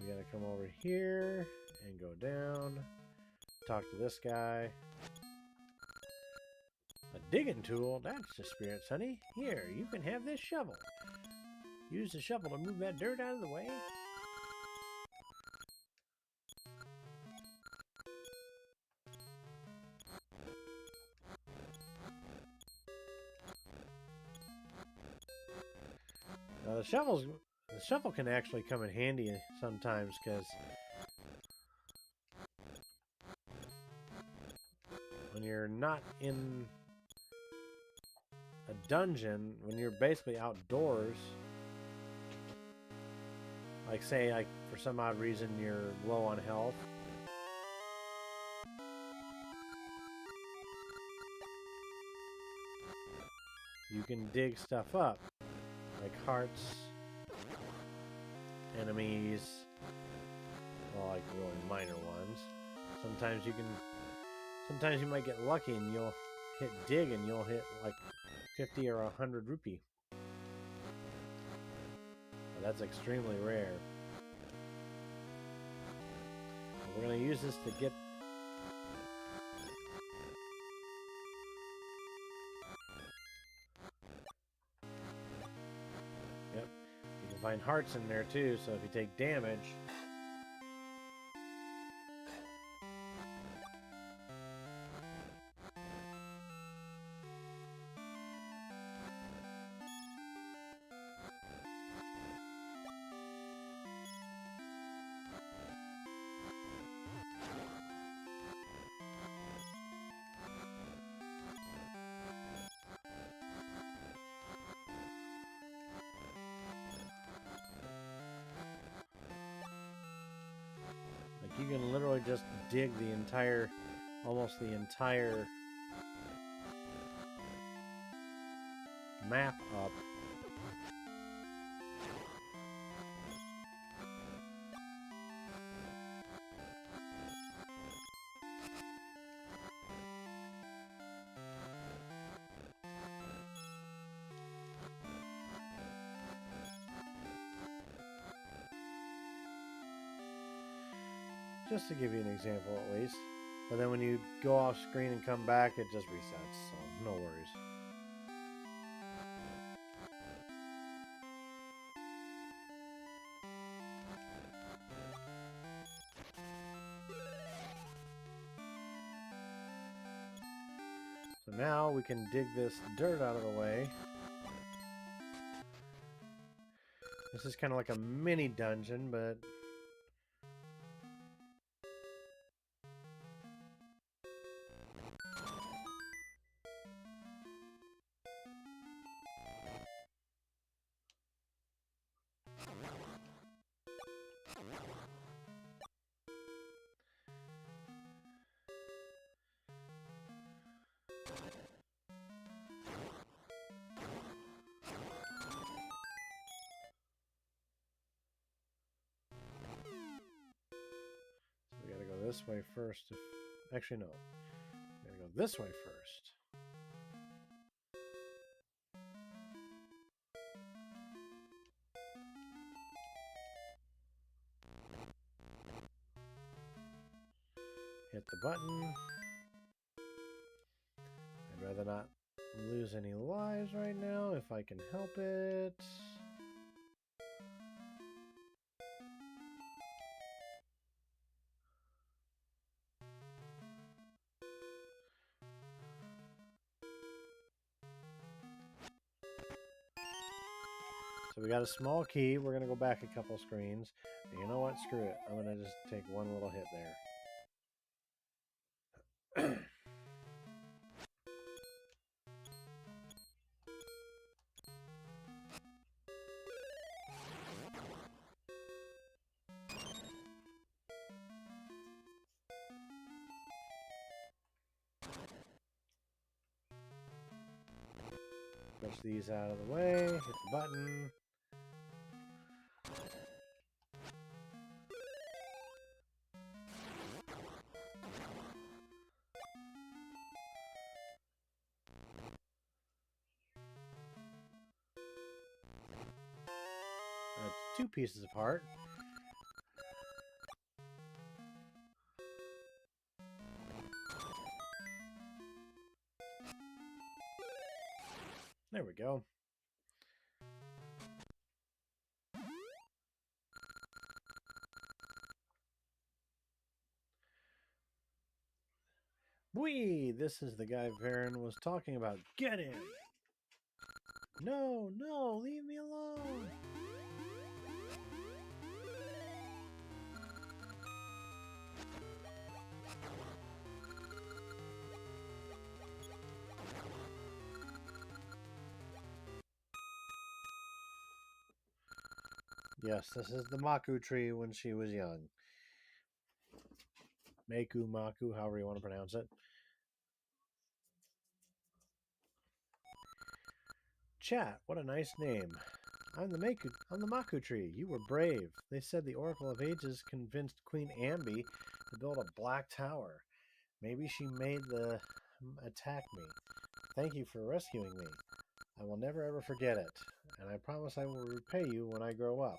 We got to come over here and go down. Talk to this guy. A digging tool? That's the spirit, sonny. Here, you can have this shovel. Use the shovel to move that dirt out of the way. Now the shovel can actually come in handy sometimes, because when you're not in a dungeon, when you're basically outdoors, like say like for some odd reason you're low on health, you can dig stuff up, like hearts, enemies, well, like really minor ones. Sometimes you might get lucky and you'll hit dig and you'll hit like 50 or 100 rupee. But that's extremely rare. We're going to use this to get... Yep. You can find hearts in there too, so if you take damage... You can literally just dig the entire, almost the entire map up. Just to give you an example at least. But then when you go off screen and come back, it just resets, so no worries. So now we can dig this dirt out of the way. This is kind of like a mini dungeon, but... this way first. Actually, no. I'm gonna go this way first. Hit the button. I'd rather not lose any lives right now if I can help it. So we got a small key. We're going to go back a couple screens. And you know what? Screw it. I'm going to just take one little hit there. Push these out of the way. Hit the button. That's 2 pieces of heart. There we go. Whee! This is the guy Varen was talking about. Get in! No, no, leave me alone! Yes, this is the Maku tree when she was young. Maku, Maku, however you want to pronounce it. Chat, what a nice name. I'm the Maku tree. You were brave. They said the Oracle of Ages convinced Queen Ambi to build a black tower. Maybe she made the attack me. Thank you for rescuing me. I will never ever forget it, and I promise I will repay you when I grow up.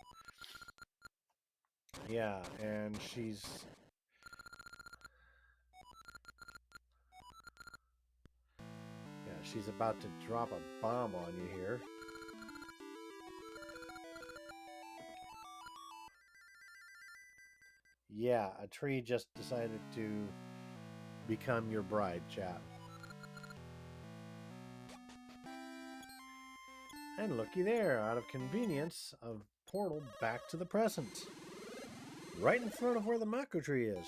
Yeah, and she's... Yeah, she's about to drop a bomb on you here. Yeah, a tree just decided to become your bride, chat. And looky there, out of convenience, a portal back to the present. Right in front of where the Mako tree is.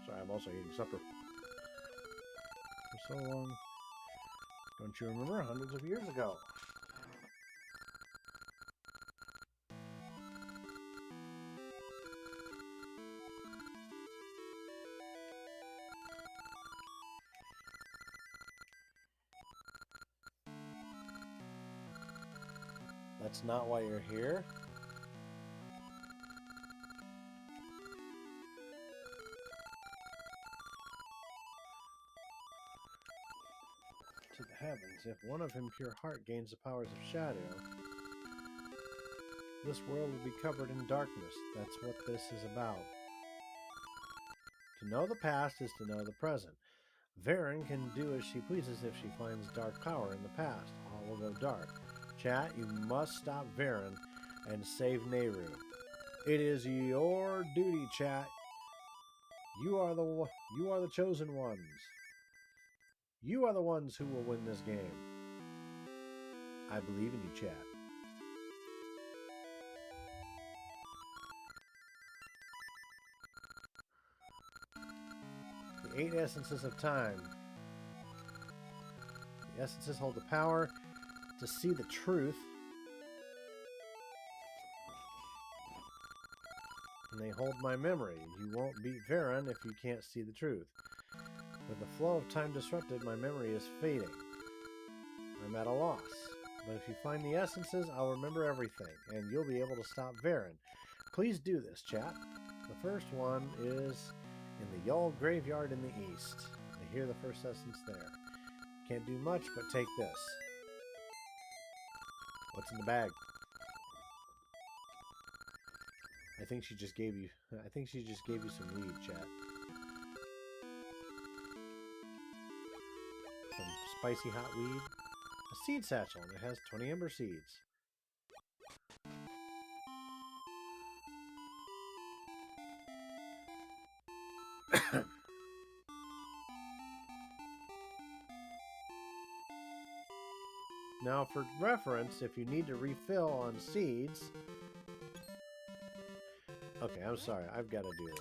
Sorry, I'm also eating supper. For so long. Don't you remember? Hundreds of years ago. That's not why you're here. To the heavens, if one of impure heart gains the powers of shadow, this world will be covered in darkness. That's what this is about. To know the past is to know the present. Varen can do as she pleases if she finds dark power in the past. All will go dark. Chat, you must stop Varen and save Nehru. It is your duty, chat. You are the chosen ones. You are the ones who will win this game. I believe in you, chat. The 8 essences of time. The essences hold the power to see the truth. And they hold my memory. You won't beat Varen if you can't see the truth. With the flow of time disrupted, my memory is fading. I'm at a loss. But if you find the essences, I'll remember everything, and you'll be able to stop Varen. Please do this, chat. The first one is in the Yul graveyard in the east. I hear the first essence there. Can't do much, but take this. What's in the bag? I think she just gave you some weed, chat. some spicy hot weed. A seed satchel, and it has 20 ember seeds. Now, for reference, if you need to refill on seeds... Okay, I'm sorry. I've got to do this.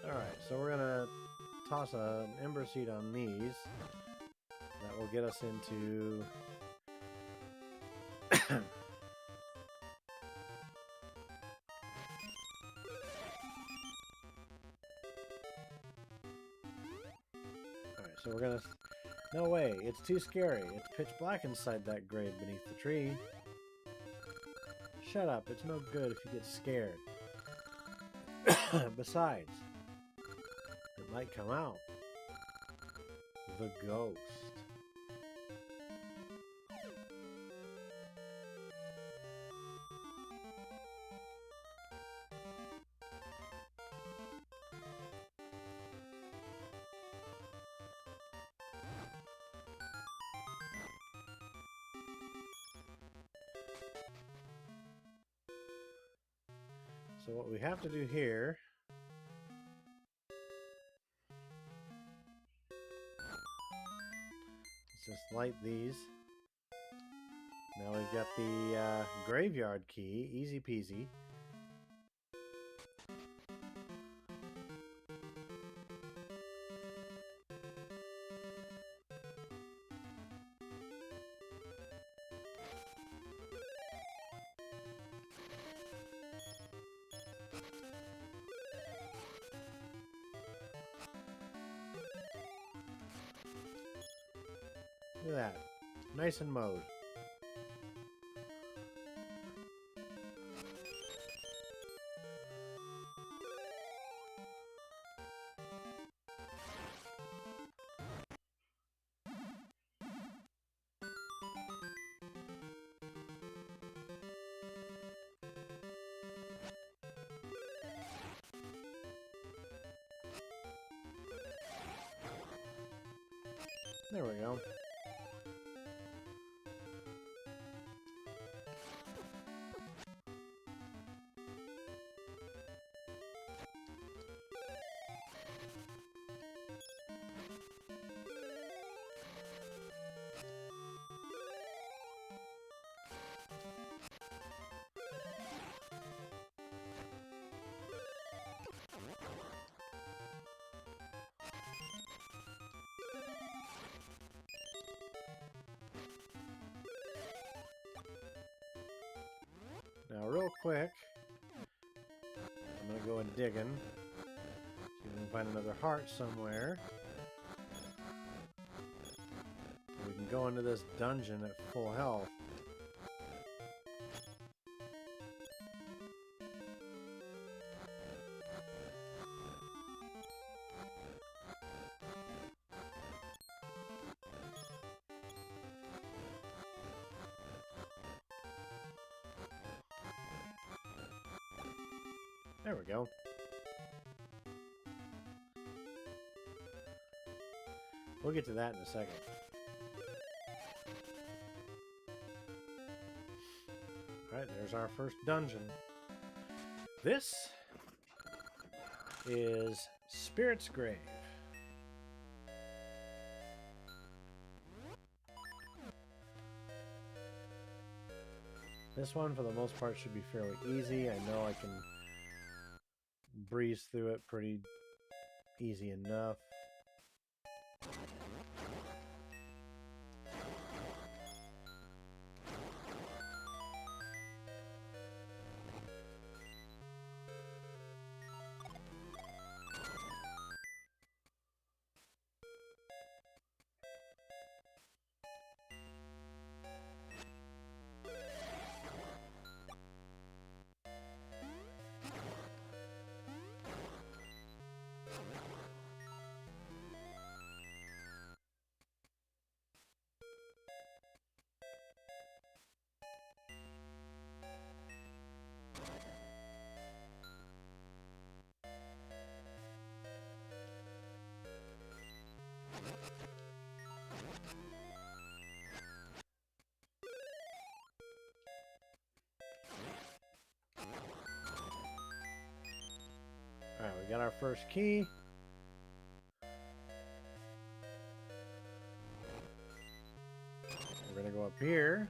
Alright, so we're gonna toss an ember seed on these. That will get us into... Alright, so we're gonna... No way, it's too scary. It's pitch black inside that grave beneath the tree. Shut up, it's no good if you get scared. Besides, it might come out. The ghost. So what we have to do here is just light these. Now we've got the graveyard key, easy peasy. Look at that. Nice and mowed. There we go. Now, real quick, I'm going to go and digging. See if we can find another heart somewhere. We can go into this dungeon at full health. There we go. We'll get to that in a second. Alright, there's our first dungeon. This is Spirit's Grave. This one, for the most part, should be fairly easy. I know I can breeze through it pretty easy enough. Alright, we got our first key. We're gonna go up here.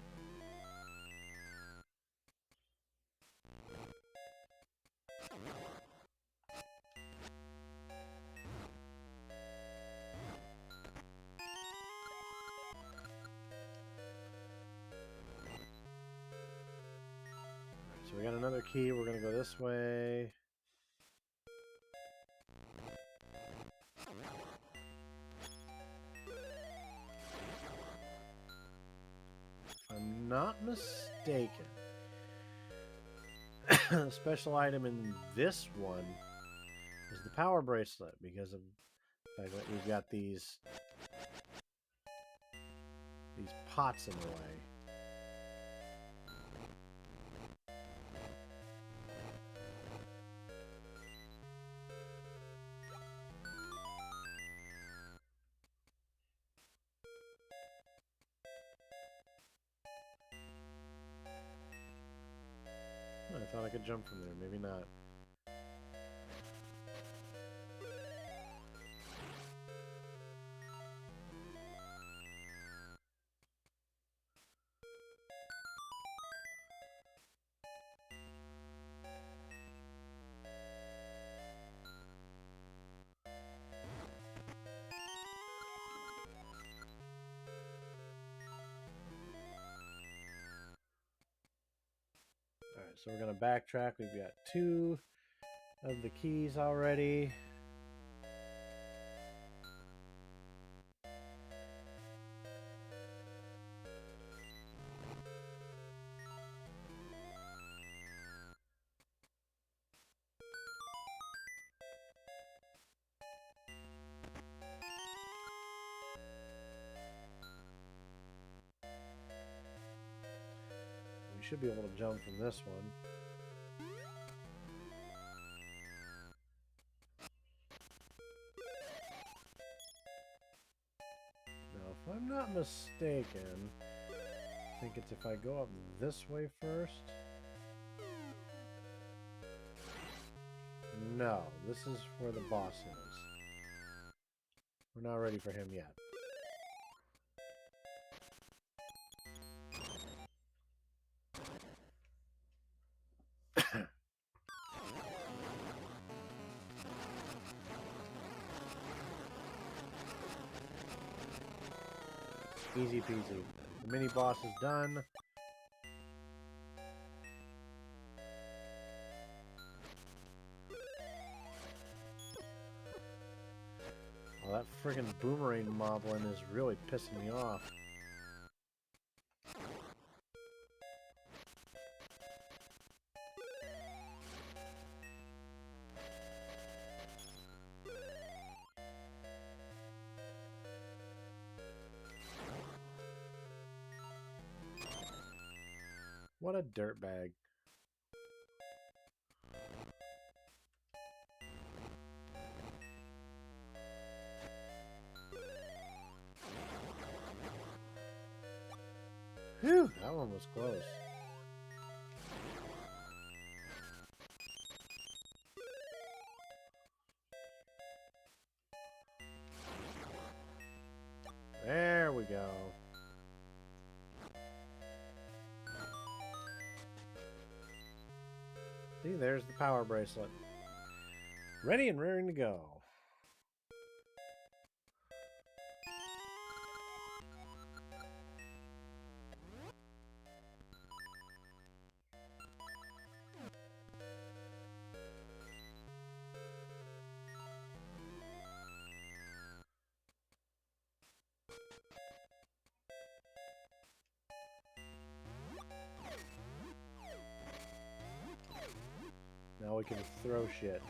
So we got another key. We're gonna go this way. If I'm not mistaken, the special item in this one is the power bracelet because of the fact that we've got these pots in the way. I thought I could jump from there. Maybe not. Alright, so we're going to backtrack. We've got 2 of the keys already. We should be able to jump from this one. Now, if I'm not mistaken, I think it's if I go up this way first. No, this is where the boss is. We're not ready for him yet. Easy peasy. The mini boss is done. Oh, that friggin' boomerang moblin is really pissing me off. What a dirtbag. Whew, that one was close. There we go. See, there's the power bracelet. Ready and raring to go. Now we can throw shit.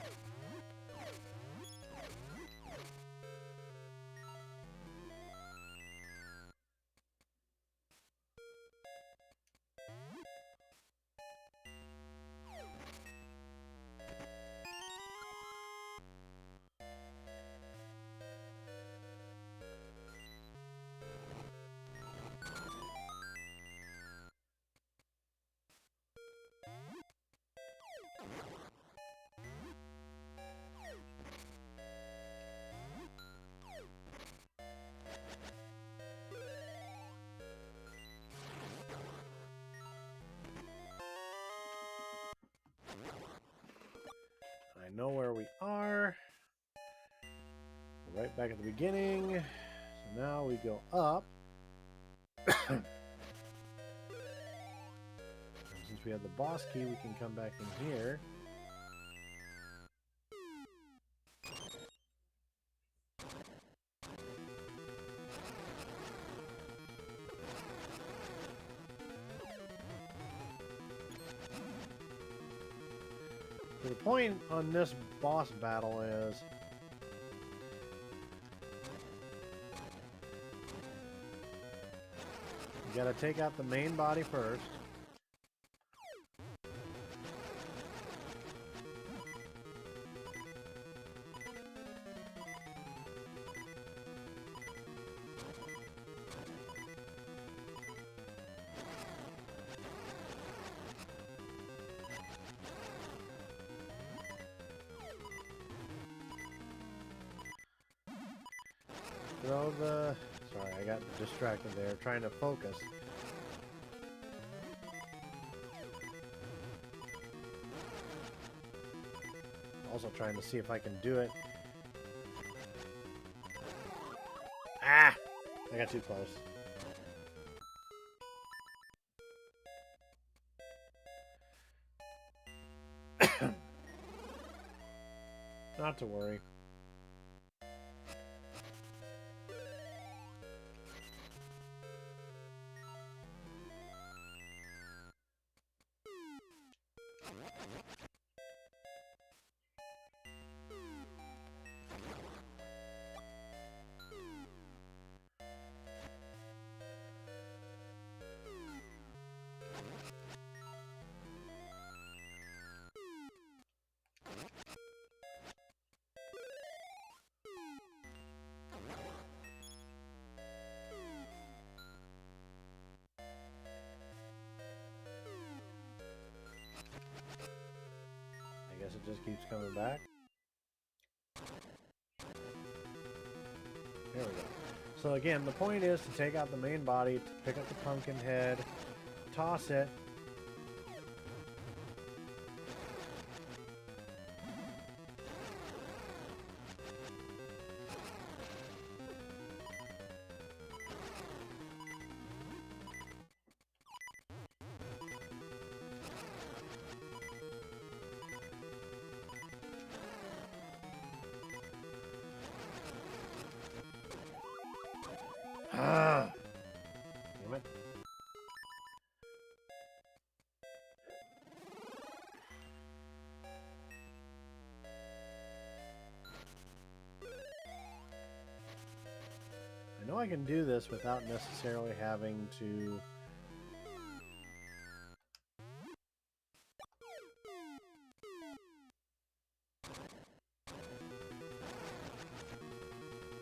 know where we are. We're right back at the beginning. So now we go up. And since we have the boss key, we can come back in here. The point on this boss battle is you gotta take out the main body first. Throw the... Sorry, I got distracted there trying to focus. Also trying to see if I can do it. Ah! I got too close. Not to worry. I guess it just keeps coming back. There we go. So again, the point is to take out the main body, to pick up the pumpkin head, toss it. Ah, damn it. I know I can do this without necessarily having to...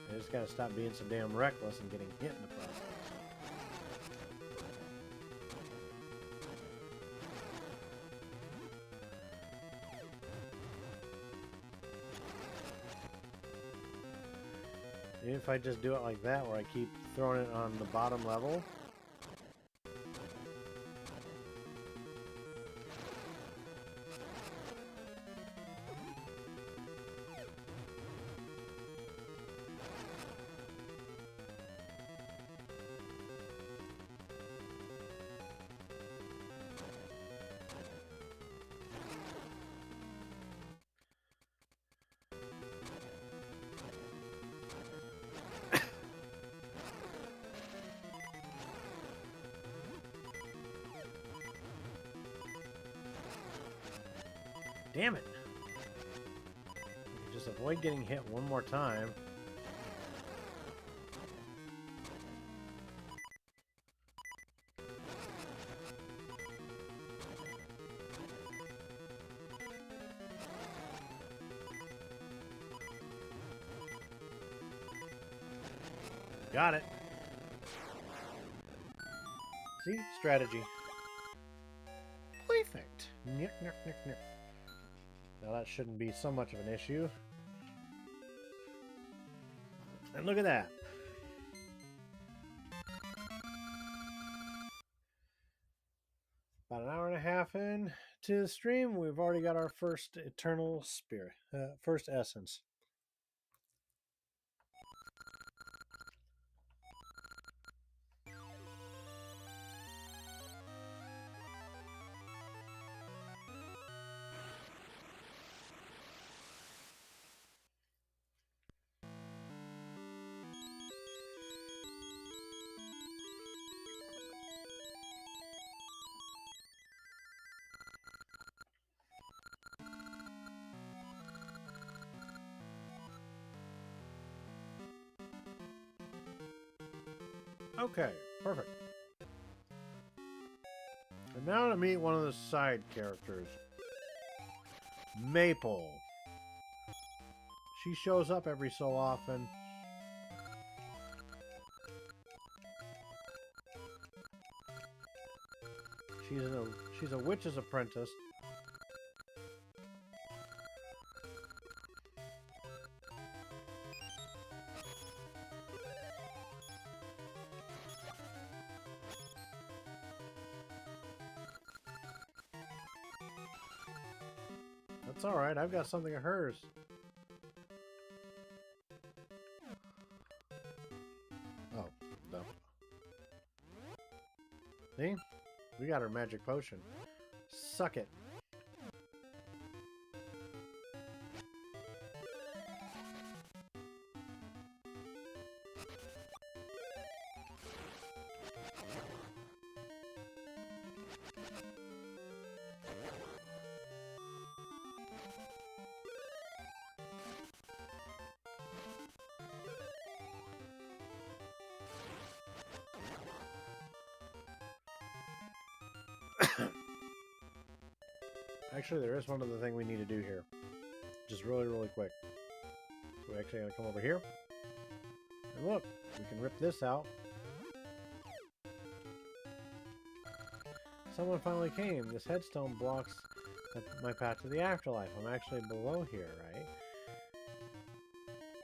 I just gotta stop being so damn reckless and getting hit in the process. Maybe if I just do it like that, where I keep throwing it on the bottom level. Damn it! I can just avoid getting hit one more time. Got it. See? Strategy. Perfect. Nick, nick, nick, nick. Now that shouldn't be so much of an issue. And look at that. About an hour and a half in to the stream, we've already got our first eternal spirit, first essence. Okay, perfect. And now to meet one of the side characters, Maple. She shows up every so often. She's a witch's apprentice. That's alright, I've got something of hers. Oh, no. See? We got her magic potion. Suck it. Actually, there is one other thing we need to do here. Just really, really quick. So we're actually going to come over here. And look, we can rip this out. Someone finally came. This headstone blocks my path to the afterlife. I'm actually below here, right?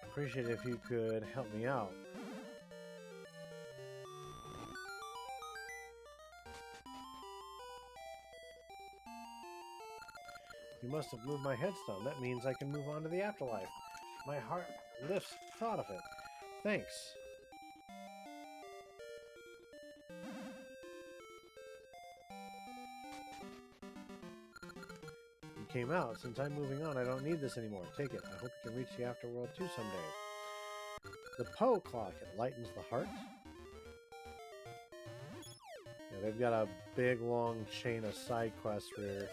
I'd appreciate it if you could help me out. You must have moved my headstone. That means I can move on to the afterlife. My heart lifts thought of it. Thanks. You came out. Since I'm moving on, I don't need this anymore. Take it. I hope you can reach the afterworld too someday. The Poe clock. It lightens the heart. Yeah, they've got a big, long chain of side quests where,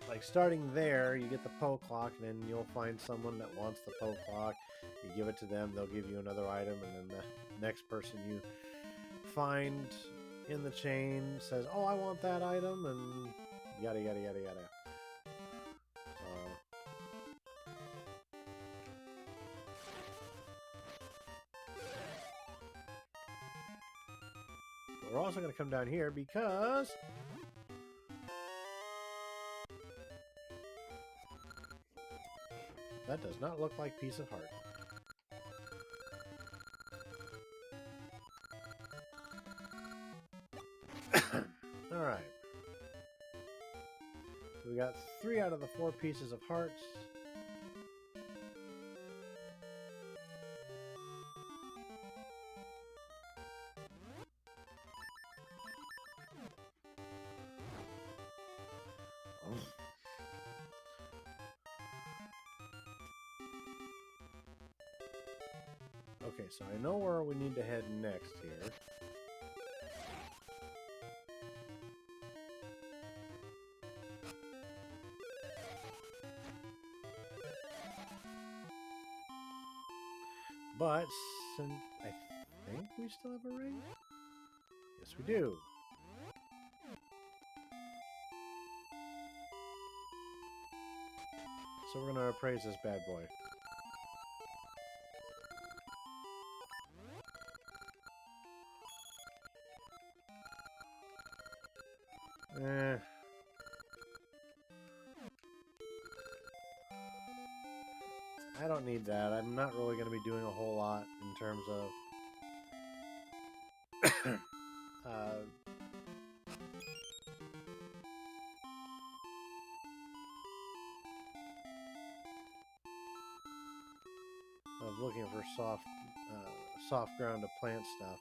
like, starting there, you get the Poe clock, and then you'll find someone that wants the Poe clock. You give it to them, they'll give you another item, and then the next person you find in the chain says, "Oh, I want that item," and yada yada yada yada. But we're also going to come down here because that does not look like Piece of Heart. Alright. So we got 3 out of the 4 pieces of hearts. Okay, so I know where we need to head next here. But since I think we still have a ring? Yes, we do. So we're going to appraise this bad boy. I don't need that. I'm not really going to be doing a whole lot in terms of was looking for soft ground to plant stuff.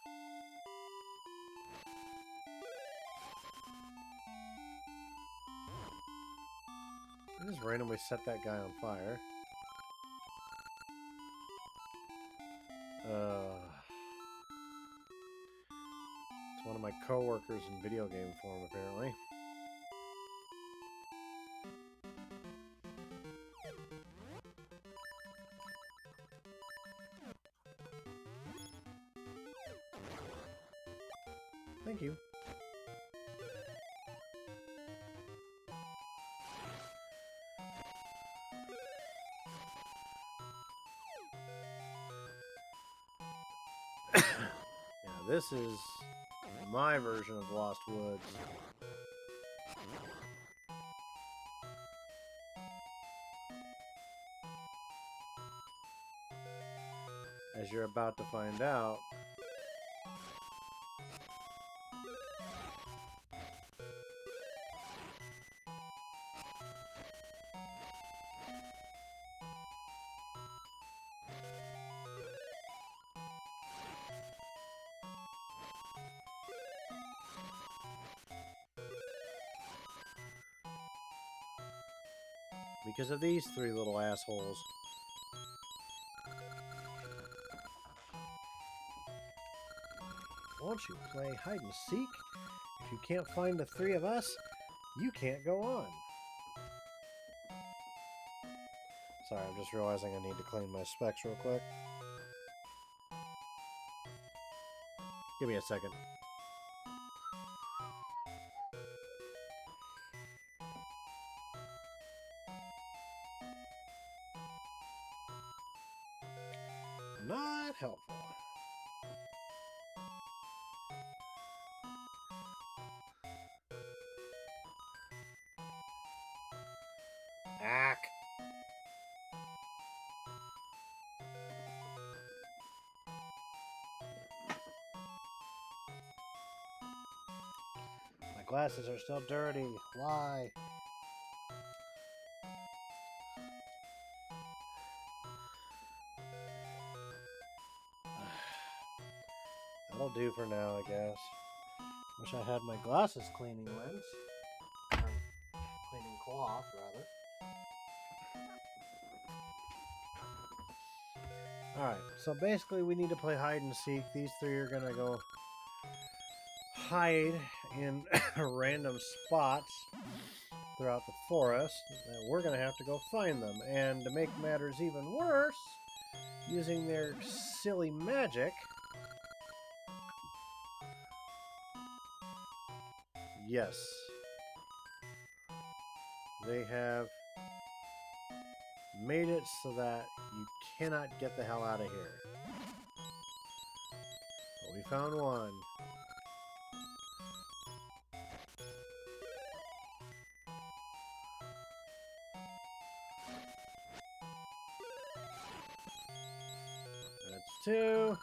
I just randomly set that guy on fire. It's one of my coworkers in video game form, apparently. Thank you. Yeah, this is my version of Lost Woods. As you're about to find out, because of these three little assholes. Won't you play hide and seek? If you can't find the three of us, you can't go on. Sorry, I'm just realizing I need to clean my specs real quick. Give me a second. Not helpful. Ack. My glasses are still dirty. Why? That'll do for now, I guess. Wish I had my glasses cleaning lens. Cleaning cloth, rather. Alright, so basically we need to play hide and seek. These three are gonna go hide in random spots throughout the forest. We're gonna have to go find them. And to make matters even worse, using their silly magic, yes, they have made it so that you cannot get the hell out of here. But we found one. That's two.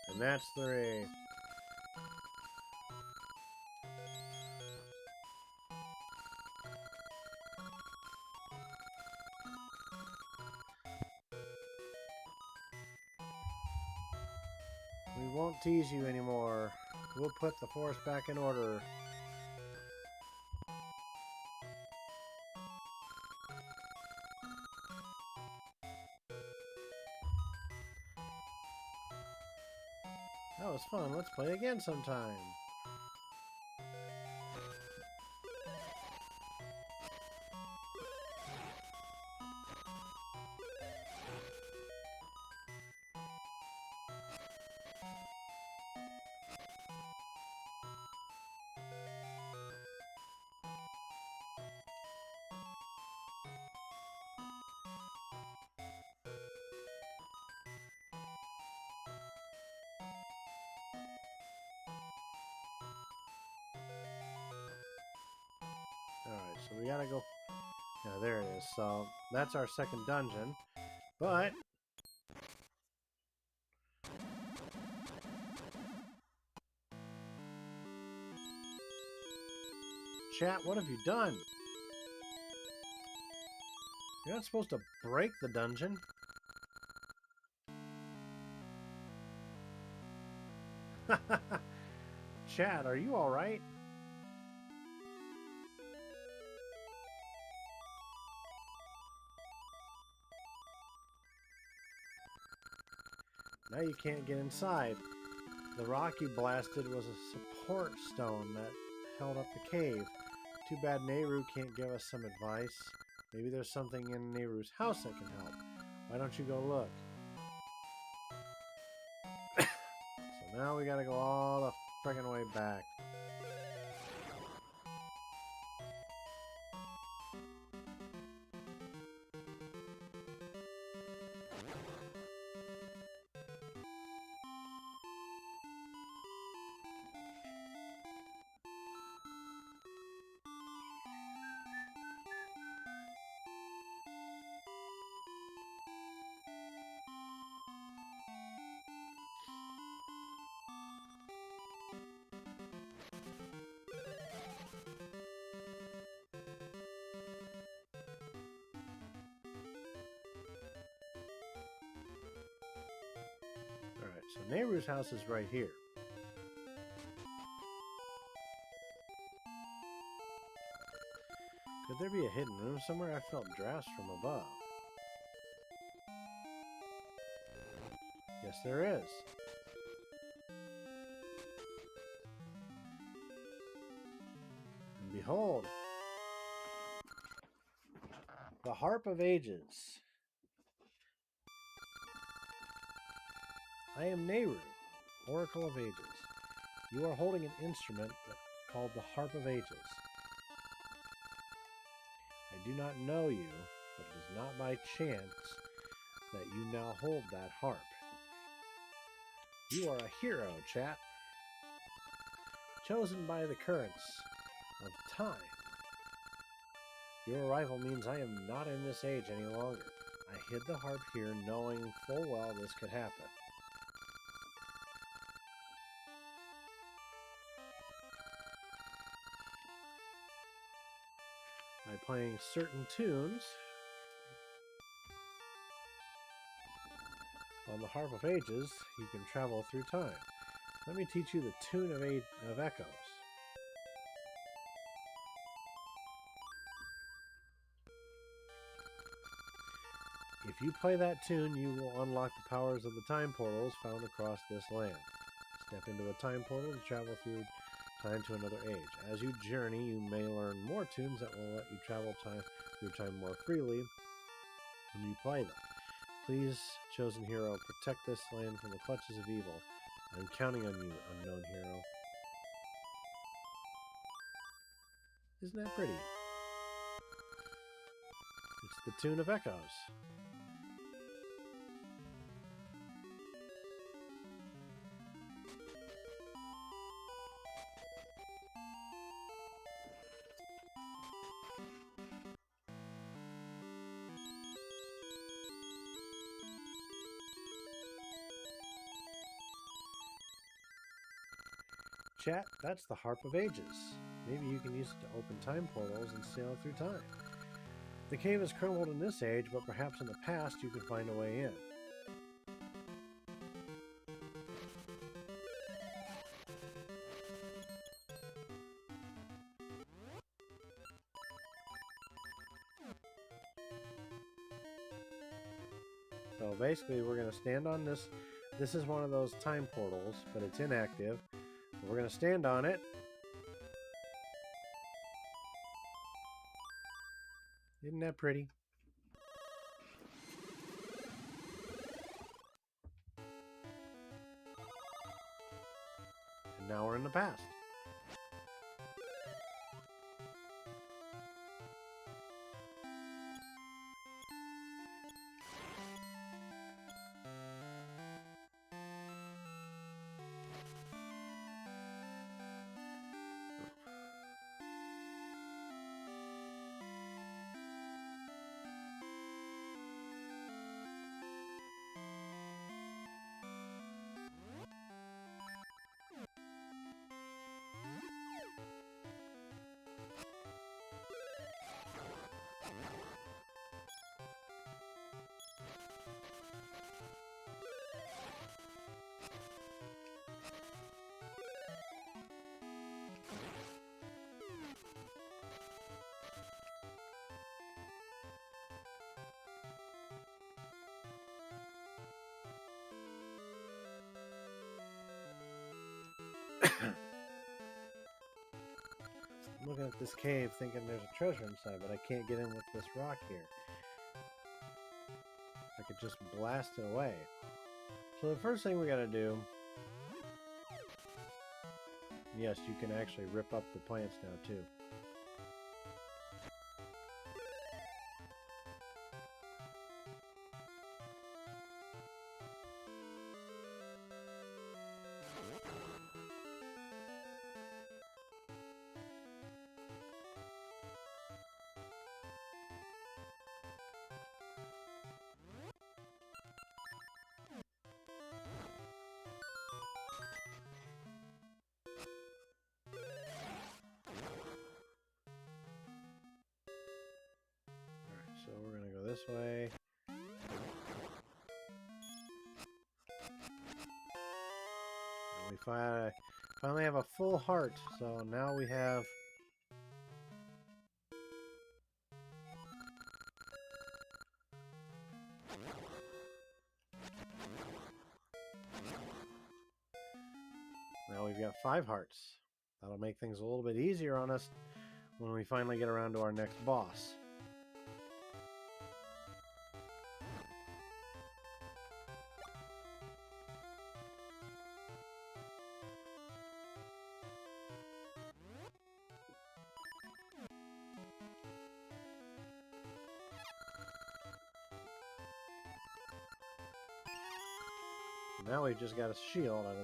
And that's three. We won't tease you anymore. We'll put the force back in order. That was fun. Let's play again sometime. so we gotta go. Yeah, there it is. So that's our second dungeon. But chat, what have you done? You're not supposed to break the dungeon. Chat, are you alright? Now you can't get inside. The rock you blasted was a support stone that held up the cave. Too bad Nehru can't give us some advice. Maybe there's something in Nehru's house that can help. Why don't you go look? So now we gotta go all the friggin' way back. Alright, so Nehru's house is right here. Could there be a hidden room somewhere? I felt drafts from above. Yes, there is. And behold, the Harp of Ages. I am Nehru, Oracle of Ages. You are holding an instrument called the Harp of Ages. I do not know you, but it is not by chance that you now hold that harp. You are a hero, chat. Chosen by the currents of time. Your arrival means I am not in this age any longer. I hid the harp here knowing full well this could happen. By playing certain tunes on the Harp of Ages, you can travel through time. Let me teach you the tune of echoes. If you play that tune, you will unlock the powers of the time portals found across this land. Step into a time portal to travel through time to another age. As you journey, you may learn more tunes that will let you travel through time more freely when you play them. Please, chosen hero, protect this land from the clutches of evil. I'm counting on you, unknown hero. Isn't that pretty? It's the tune of echoes. Chat, that's the Harp of Ages. Maybe you can use it to open time portals and sail through time. The cave is crumbled in this age, but perhaps in the past you can find a way in. So basically we're going to stand on this. This is one of those time portals, but it's inactive. We're going to stand on it. Isn't that pretty? And now we're in the past. I'm looking at this cave thinking there's a treasure inside, but I can't get in with this rock here. I could just blast it away. So the first thing we gotta do... Yes, you can actually rip up the plants now too. So we're going to go this way. And we finally have a full heart. So now we have... Now we've got 5 hearts. That'll make things a little bit easier on us when we finally get around to our next boss. Now we've just got a shield out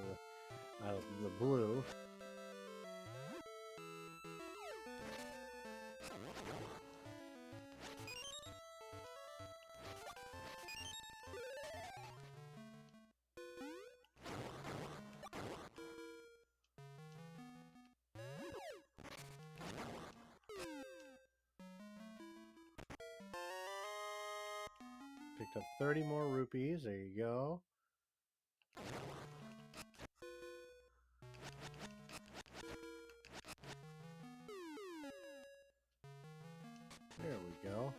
of the blue. Picked up 30 more rupees. There you go. There we go.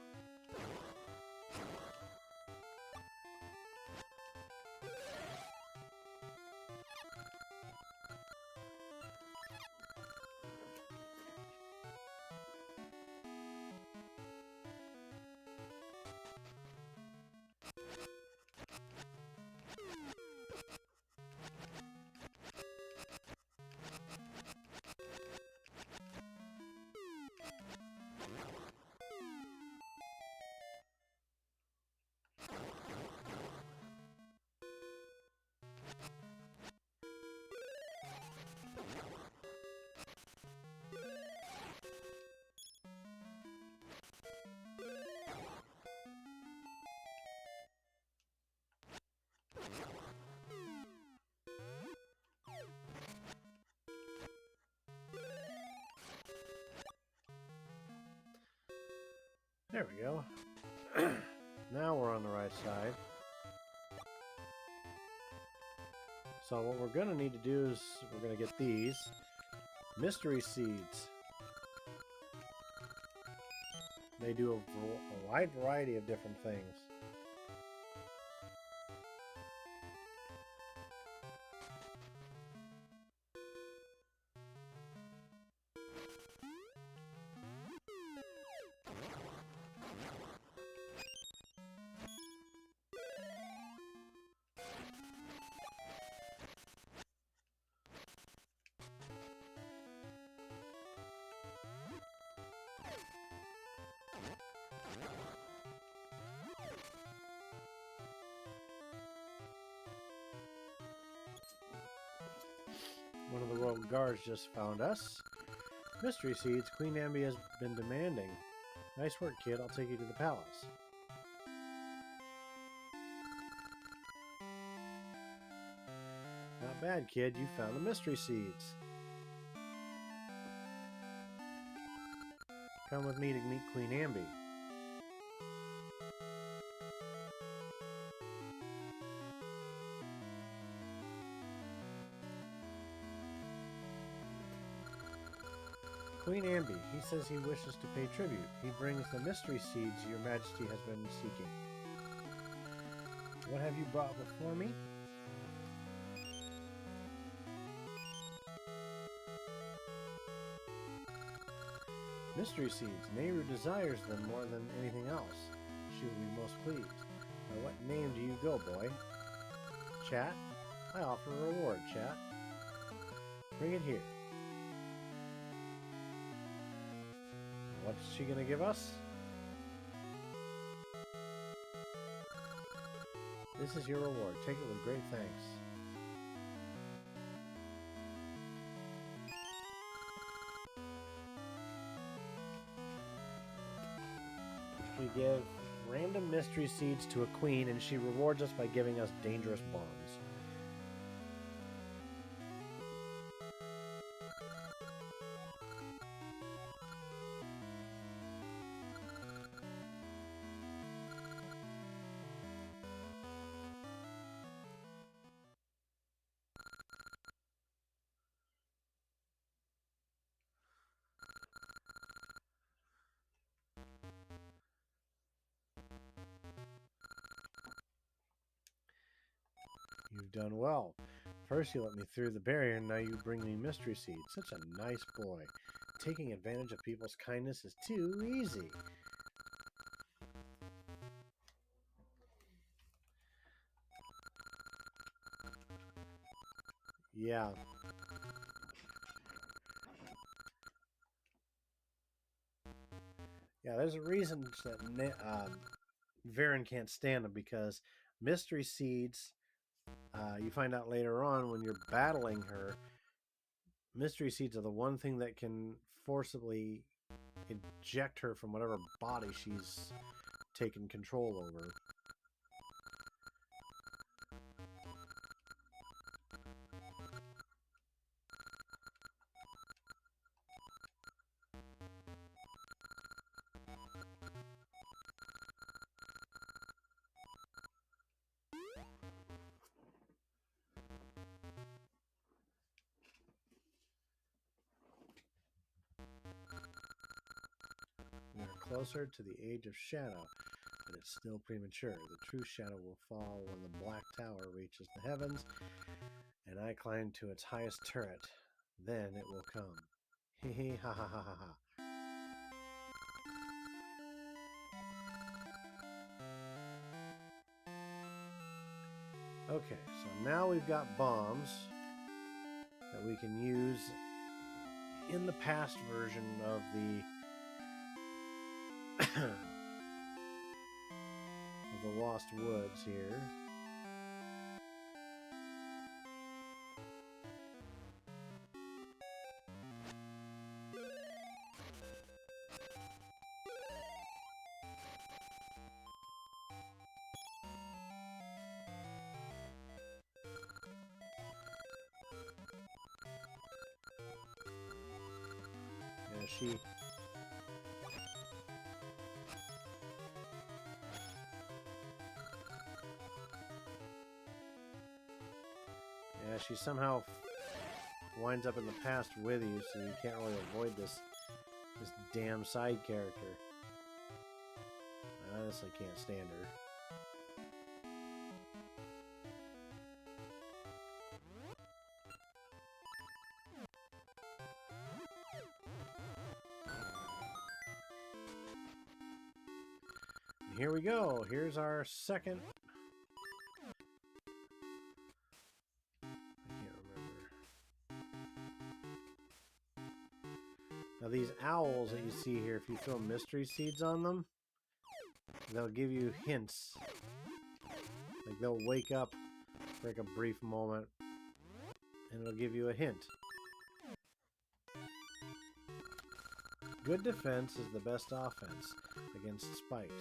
There we go. Now we're on the right side. So what we're going to need to do is we're going to get these mystery seeds. They do a wide variety of different things. One of the royal guards just found us. Mystery seeds Queen Ambi has been demanding. Nice work, kid. I'll take you to the palace. Not bad, kid. You found the mystery seeds. Come with me to meet Queen Ambi. Queen Ambi, he says he wishes to pay tribute. He brings the mystery seeds your majesty has been seeking. What have you brought before me? Mystery seeds. Nehru desires them more than anything else. She will be most pleased. By what name do you go, boy? Chat? I offer a reward, chat. Bring it here. What's she gonna give us? This is your reward. Take it with great thanks. We give random mystery seeds to a queen, and she rewards us by giving us dangerous bombs. You've done well. First you let me through the barrier, and now you bring me mystery seeds. Such a nice boy. Taking advantage of people's kindness is too easy. Yeah. Yeah, there's a reason that Varen can't stand them, because mystery seeds, you find out later on when you're battling her, mystery seeds are the one thing that can forcibly eject her from whatever body she's taken control over. We are closer to the age of shadow, but it's still premature. The true shadow will fall when the Black Tower reaches the heavens, and I climb to its highest turret. Then it will come. Hee hee ha ha ha ha ha. Okay, so now we've got bombs that we can use in the past version of the Lost Woods here. Yeah, she somehow winds up in the past with you, so you can't really avoid this damn side character. I honestly can't stand her. And here we go. Here's our second. Now these owls that you see here, if you throw mystery seeds on them, they'll give you hints. Like they'll wake up for like a brief moment and it'll give you a hint. Good defense is the best offense against spikes.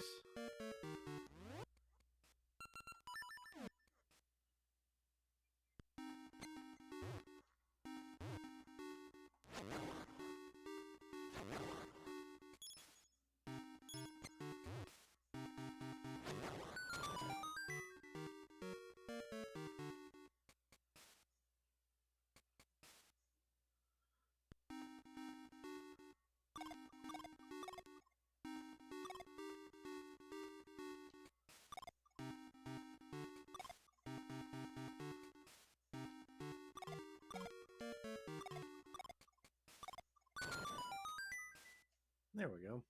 There we go.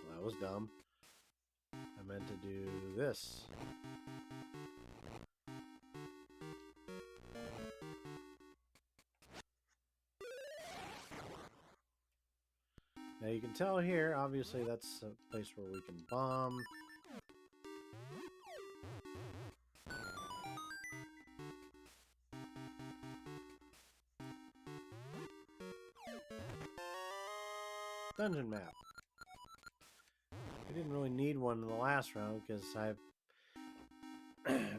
Well, that was dumb. I meant to do this. Now you can tell here, obviously that's a place where we can bomb. Dungeon map. I didn't really need one in the last round because I've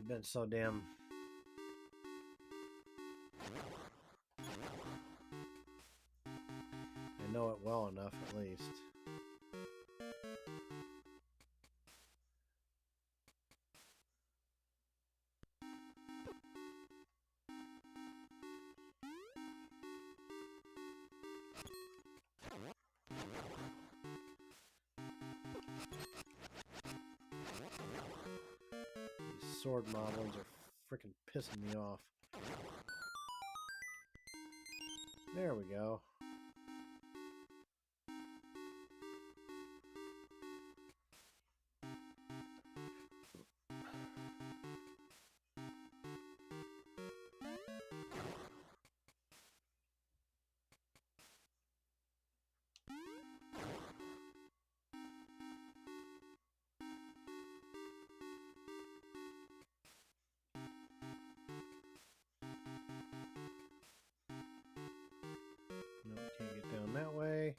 been so damn... I know it well enough at least. These sword moblins are freaking pissing me off. There we go. No, can't get down that way.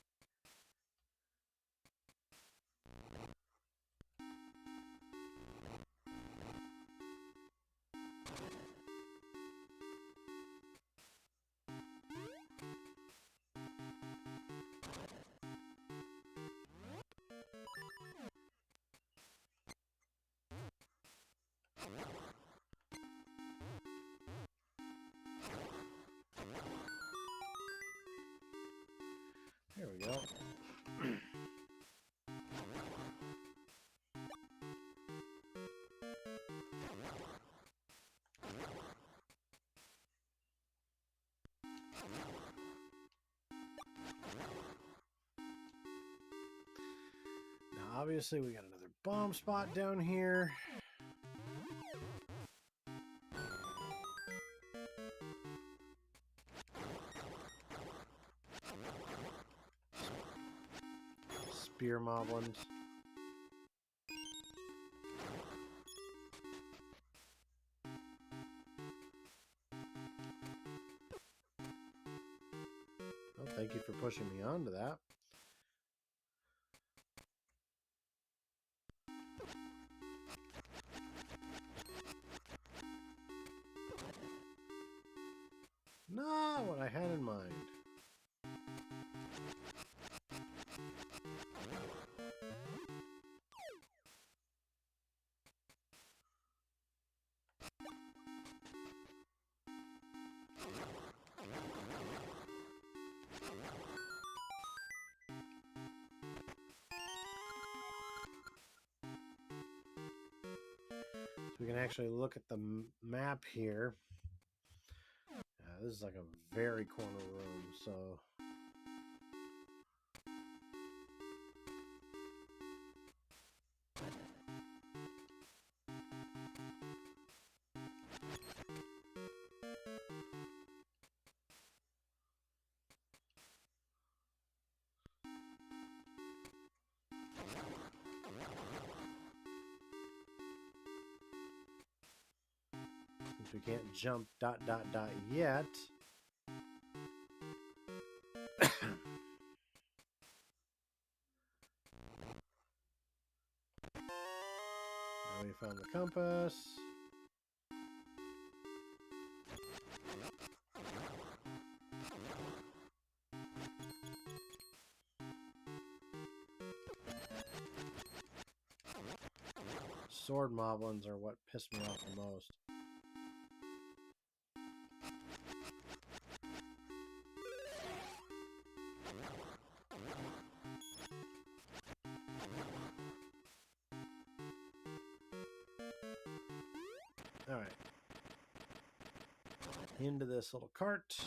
There we go. Now, obviously, we got another bomb spot down here. Spear moblins. Well, thank you for pushing me onto that. Not what I had in mind. So we can actually look at the map here. This is like a very corner room, so... Since we can't jump ... yet... Now we found the compass. Sword moblins are what pissed me off the most. Alright. into this little cart.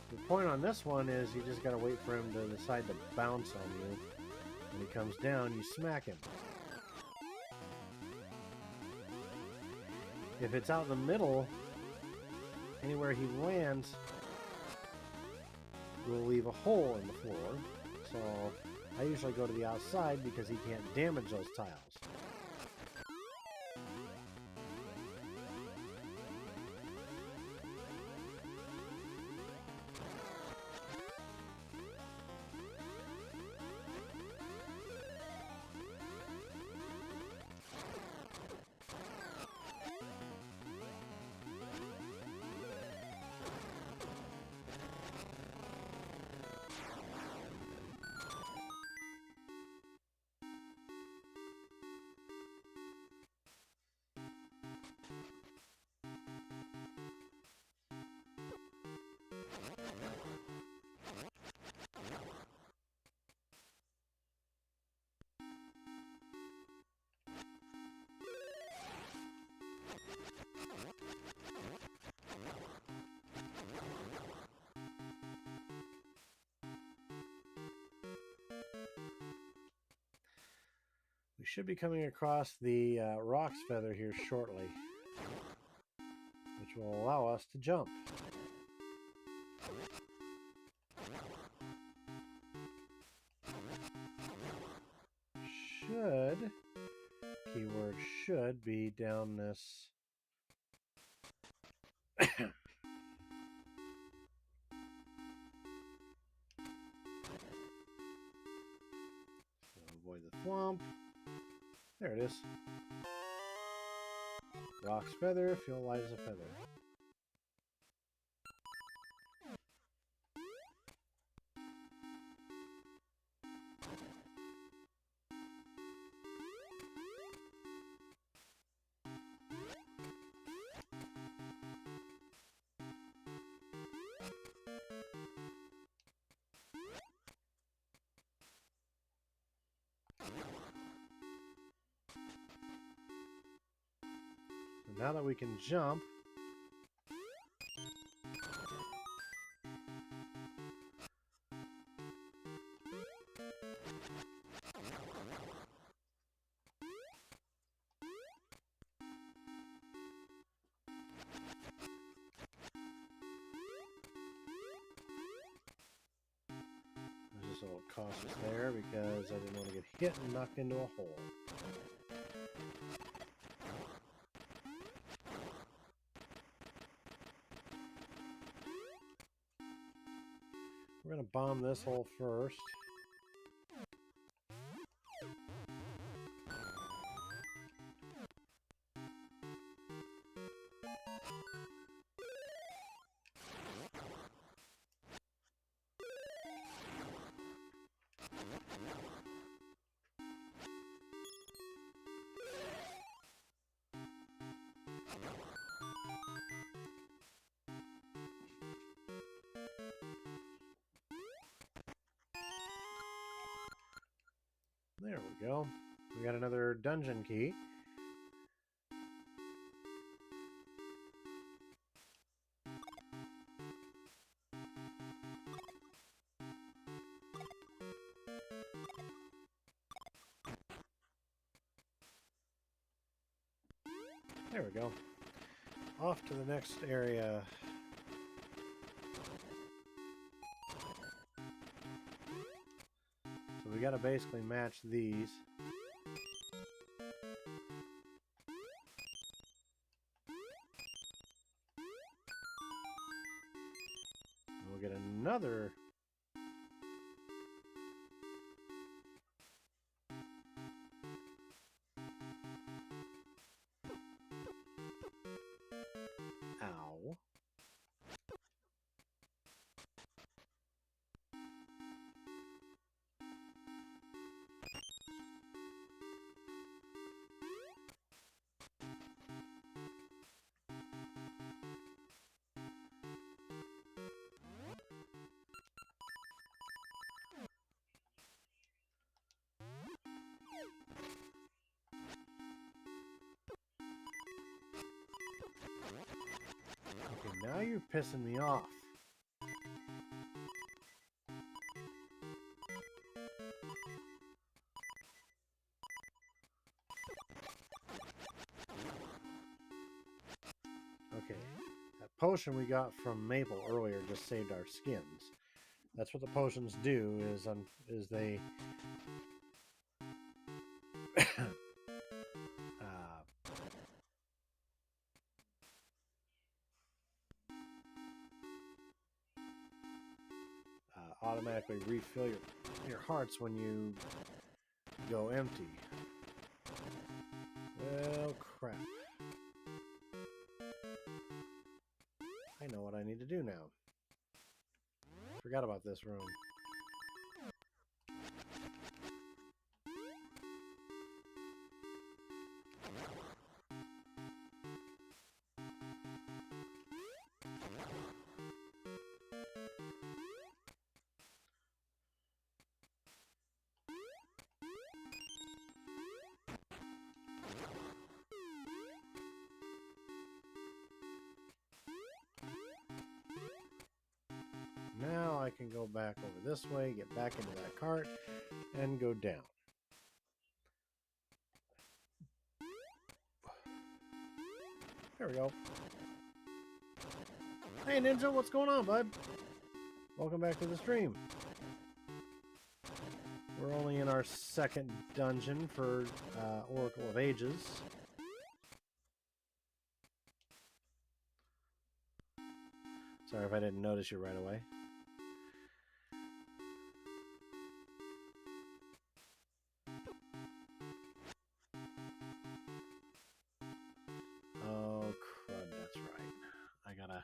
The point on this one is you just gotta wait for him to decide to bounce on you. When he comes down, you smack him. If it's out in the middle, anywhere he lands will leave a hole in the floor. So I usually go to the outside because he can't damage those tiles. We should be coming across the Roc's Feather here shortly, which will allow us to jump. Should, keyword should, be down this. Avoid the thwomp. There it is. Roc's Feather, feel light as a feather. So now that we can jump, I was just a little cautious there because I didn't want to get hit and knocked into a hole. We're going to bomb this hole first. There we go. We got another dungeon key. There we go. Off to the next area. So we got to basically match these. And we'll get another. Ow. Now you're pissing me off. Okay, that potion we got from Maple earlier just saved our skins. That's what the potions do. Is they automatically refill your hearts when you go empty. Well, crap. I know what I need to do now. Forgot about this room. Now I can go back over this way, get back into that cart, and go down. There we go. Hey Ninja, what's going on, bud? Welcome back to the stream. We're only in our second dungeon for Oracle of Ages. Sorry if I didn't notice you right away. Oh, crud, that's right. I gotta...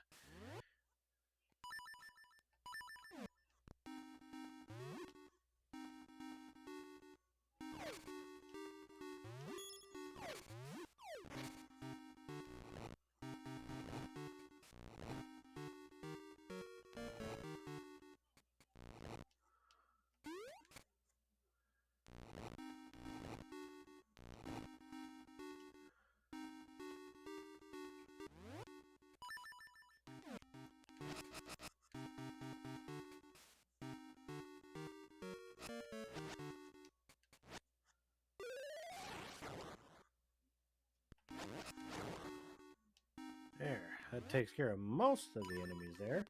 There, that takes care of most of the enemies there.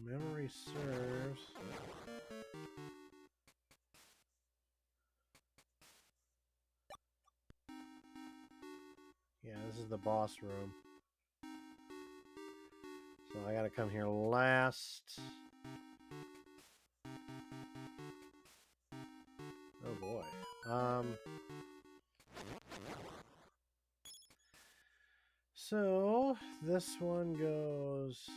Memory serves. Yeah, this is the boss room. So I gotta come here last. Oh boy. So this one goes.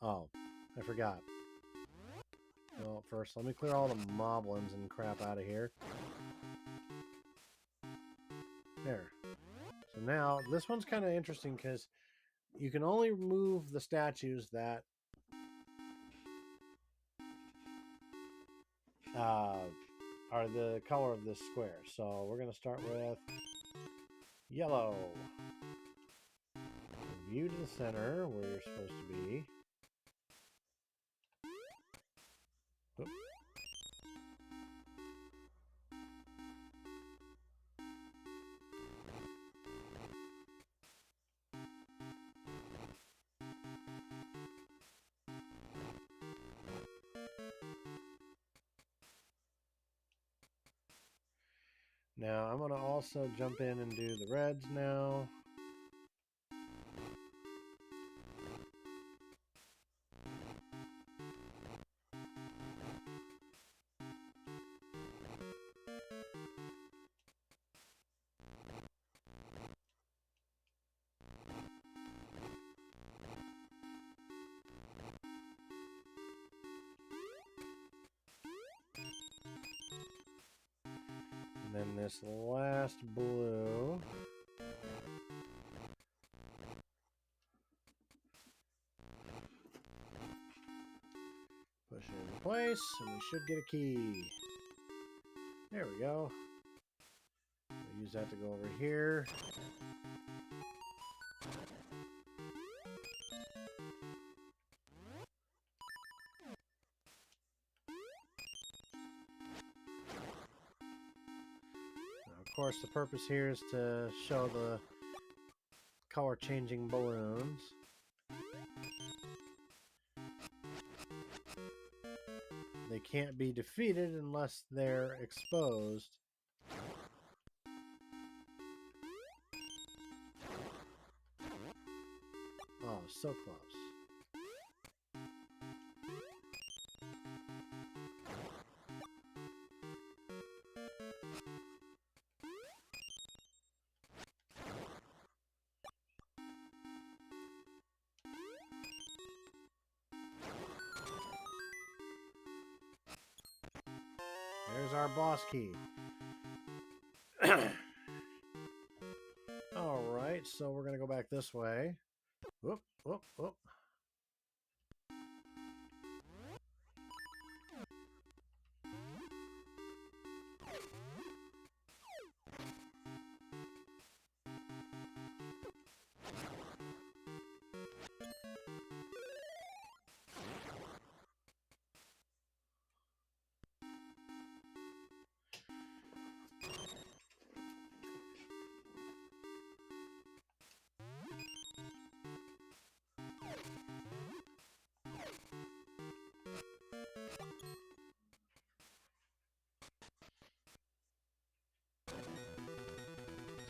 Oh, I forgot. Well, first let me clear all the moblins and crap out of here. There. So now this one's kind of interesting because you can only move the statues that are the color of this square. So we're going to start with yellow. View to the center where you're supposed to be. Oop. Now I'm going to also jump in and do the reds now. And then this last blue. Push it into place, and we should get a key. There we go. We'll use that to go over here. Now, of course, the purpose here is to show the color changing balloons. They can't be defeated unless they're exposed. Oh, so close. There's our boss key. Alright, so we're going to go back this way. Whoop, whoop, whoop.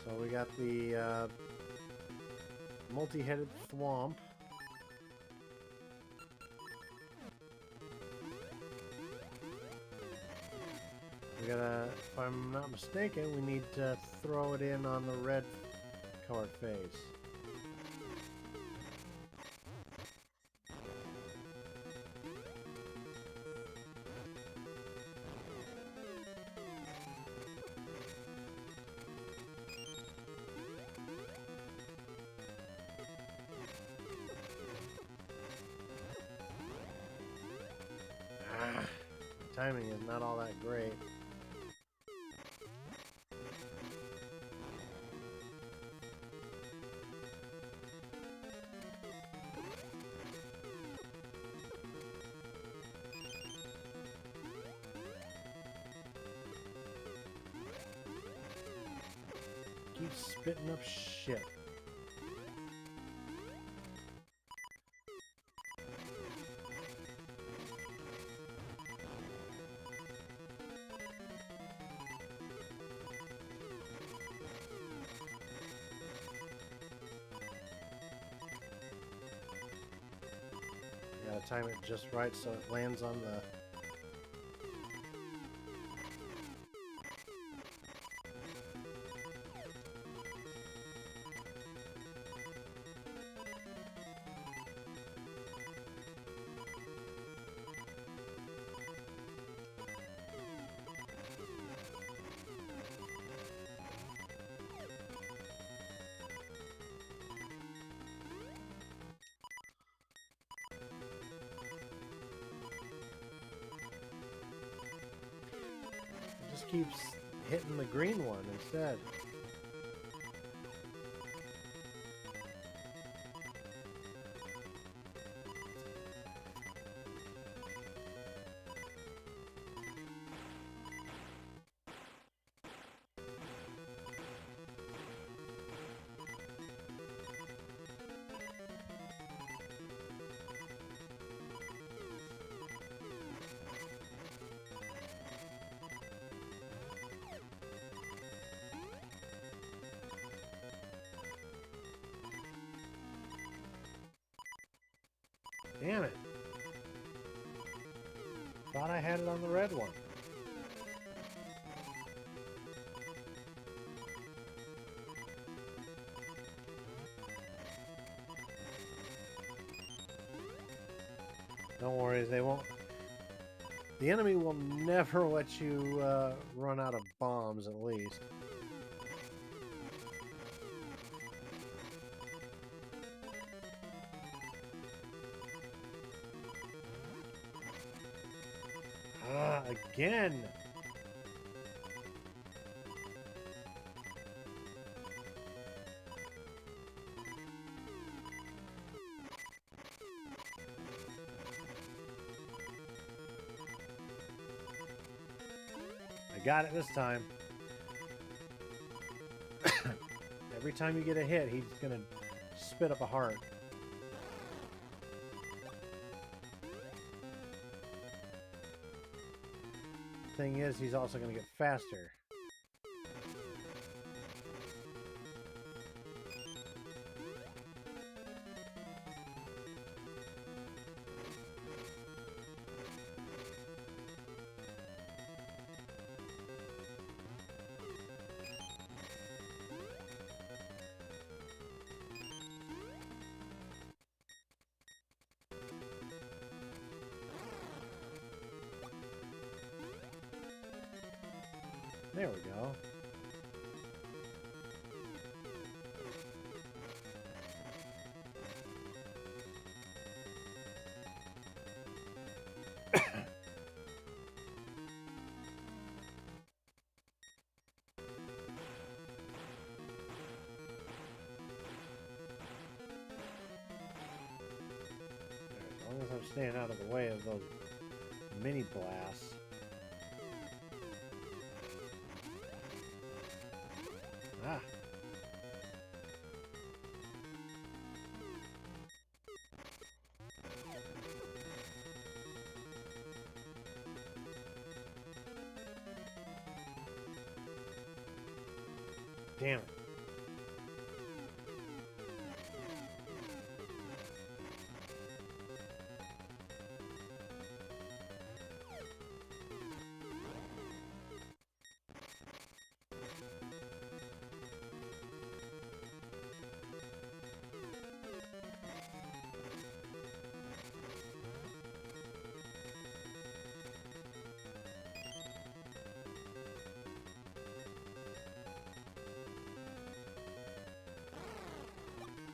So we got the multi-headed thwomp. We gotta, if I'm not mistaken, we need to throw it in on the red colored face. Timing is not all that great. Keep spitting up shit. Gotta time it just right so it lands on the... It just keeps hitting the green one instead. Damn it. Thought I had it on the red one. Don't worry, they won't The enemy will never let you run out of bombs, at least. Ah, again! I got it this time. Every time you get a hit, he's gonna spit up a heart. Thing is, he's also gonna get faster. There we go. As long as I'm staying out of the way of those mini blasts. Ah. Damn it.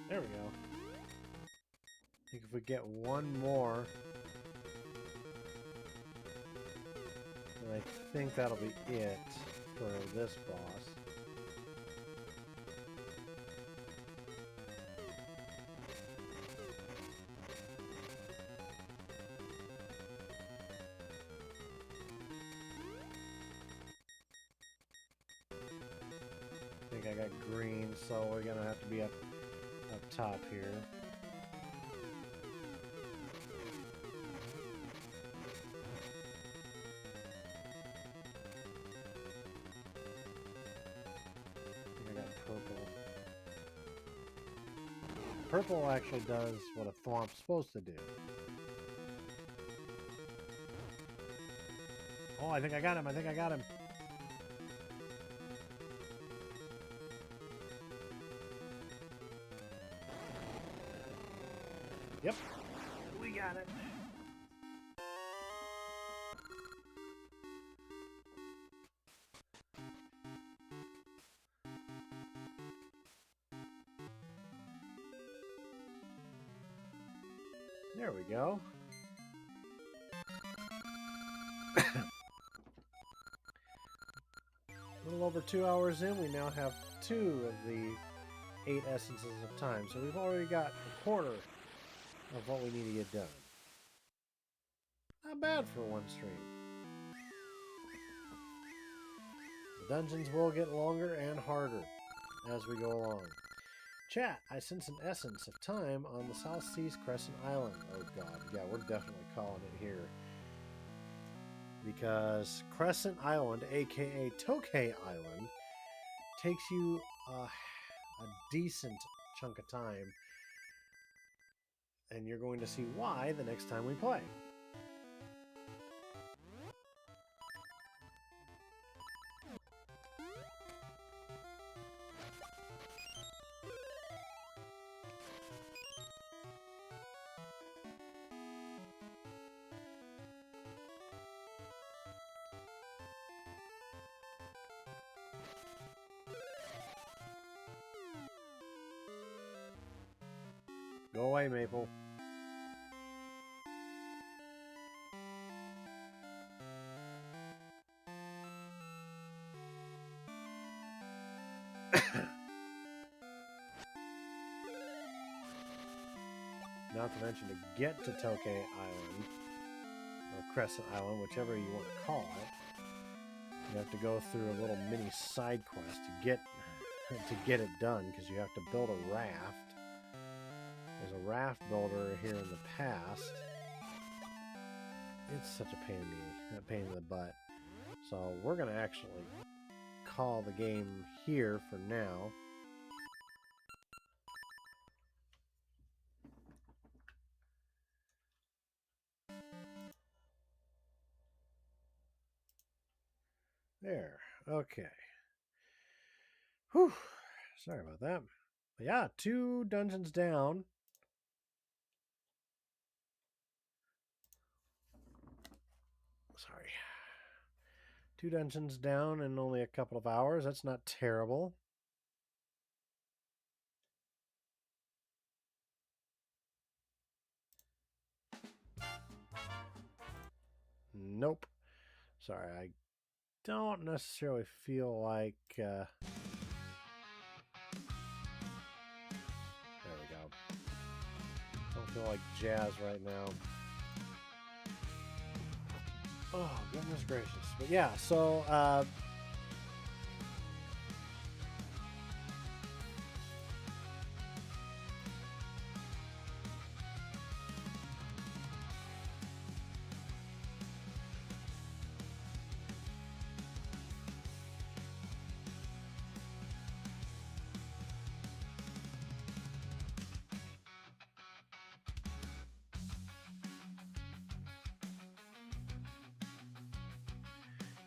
There we go. I think if we get one more, then I think that'll be it for this boss. I think I got green, so we're gonna have to be up top here. I think I got purple. Purple actually does what a thwomp's supposed to do. Oh, I think I got him. I think I got him. Yep, we got it. There we go. A little over 2 hours in, we now have 2 of the 8 essences of time. So we've already got a quarter of what we need to get done. Not bad for one stream. The dungeons will get longer and harder as we go along. Chat, I sense an essence of time on the South Seas Crescent Island. Oh god, yeah, we're definitely calling it here. Because Crescent Island, aka Tokay Island, takes you a decent chunk of time. And you're going to see why the next time we play. Go away, Maple. Not to mention, to get to Tokay Island, or Crescent Island, whichever you want to call it, you have to go through a little mini side quest to get it done, because you have to build a raft. There's a raft builder here in the past. It's such a pain in the butt. So we're going to actually call the game here for now. There. Okay. Whew. Sorry about that. But yeah, 2 dungeons down. Sorry. 2 dungeons down in only a couple of hours. That's not terrible. Nope. Sorry, I don't necessarily feel like... there we go. Don't feel like jazz right now. Oh, goodness gracious. But yeah, so...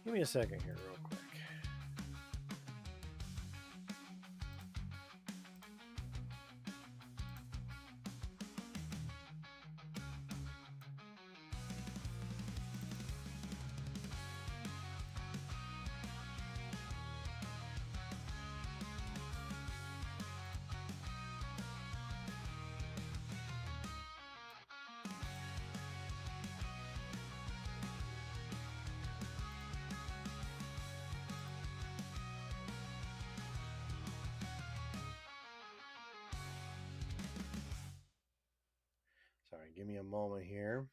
give me a second here real quick. Sorry, give me a moment here.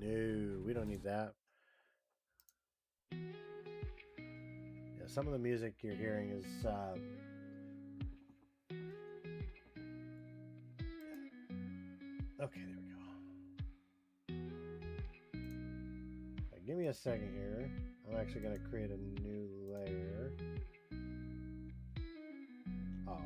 No, we don't need that. Yeah, some of the music you're hearing is okay, there we go. Right, give me a second here. I'm actually going to create a new layer. Oh.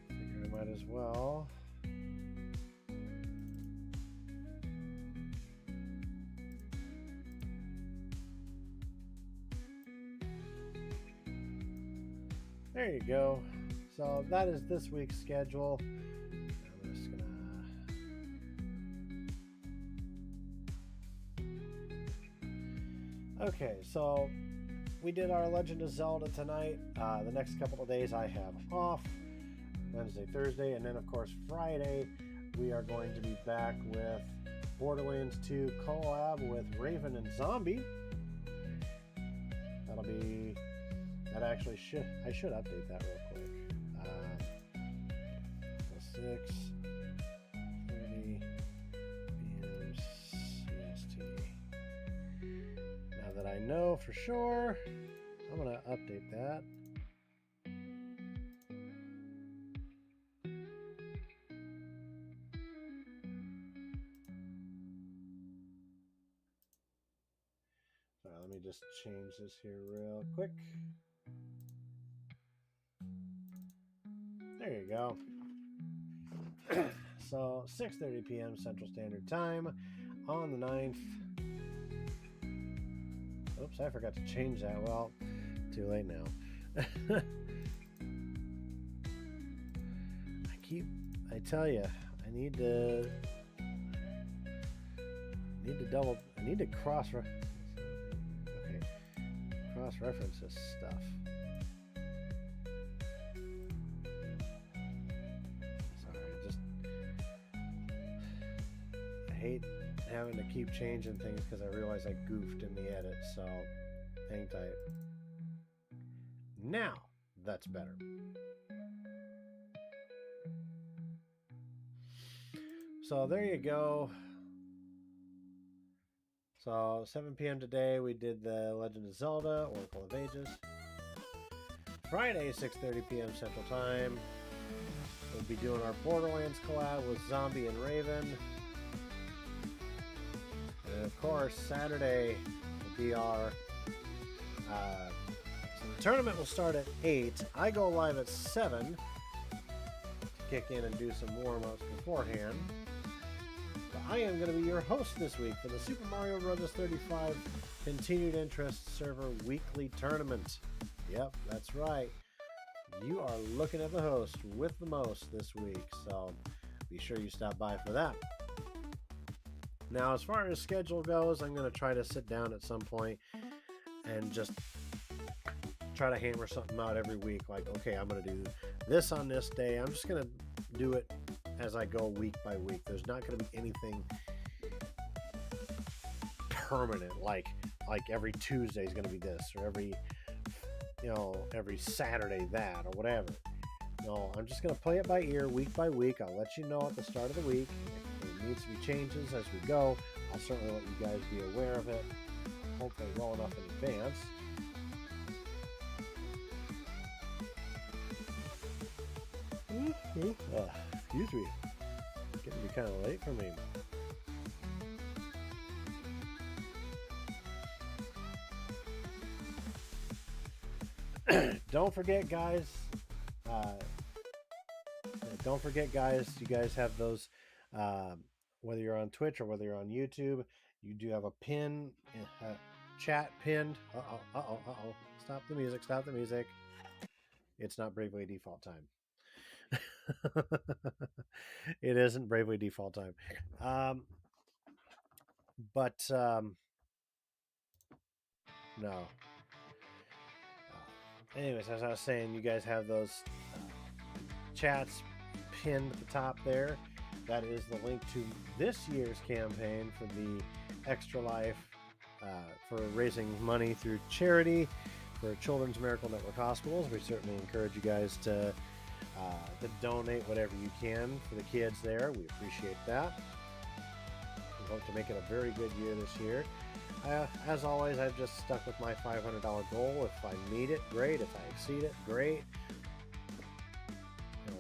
Figure I might as well. There you go. So that is this week's schedule. I'm just gonna... Okay, so we did our Legend of Zelda tonight. The next couple of days I have off. Wednesday, Thursday, and then of course Friday we are going to be back with Borderlands 2 collab with Raven and Zombie. That'll be... That actually I should update that real quick. 6:30 p.m. CST. Now that I know for sure, I'm gonna update that. All right, let me just change this here real quick. There you go. So 6:30 p.m. Central Standard Time on the 9th. Oops, I forgot to change that. Well, too late now. I tell you, I need to cross-reference this stuff. I hate having to keep changing things because I realize I goofed in the edit, so hang tight. Now, that's better. So there you go. So 7 p.m. today, we did the Legend of Zelda, Oracle of Ages. Friday, 6:30 p.m. Central Time, we'll be doing our Borderlands collab with Zombie and Raven. And of course, Saturday will be our... so the tournament will start at 8. I go live at 7 to kick in and do some warm-ups beforehand. But I am going to be your host this week for the Super Mario Bros. 35 Continued Interest Server Weekly Tournament. Yep, that's right. You are looking at the host with the most this week, so be sure you stop by for that. Now, as far as schedule goes, I'm going to try to sit down at some point and just try to hammer something out every week. Like, okay, I'm going to do this on this day. I'm just going to do it as I go week by week. There's not going to be anything permanent, like every Tuesday is going to be this, or every Saturday that, or whatever. No, I'm just going to play it by ear week by week. I'll let you know at the start of the week. If there needs to be changes as we go, I'll certainly let you guys be aware of it, hopefully well enough in advance. Excuse me. It's getting to be kind of late for me. Don't forget, guys. You guys have those. Whether you're on Twitch or whether you're on YouTube, you do have a pin, chat pinned. Stop the music. It's not Bravely Default time. It isn't Bravely Default time. But no. Anyways, as I was saying, you guys have those chats pinned at the top there. That is the link to this year's campaign for the Extra Life for raising money through charity for Children's Miracle Network Hospitals. We certainly encourage you guys to donate whatever you can for the kids there. We appreciate that. We hope to make it a very good year this year. As always, I've just stuck with my $500 goal. If I meet it, great. If I exceed it, great.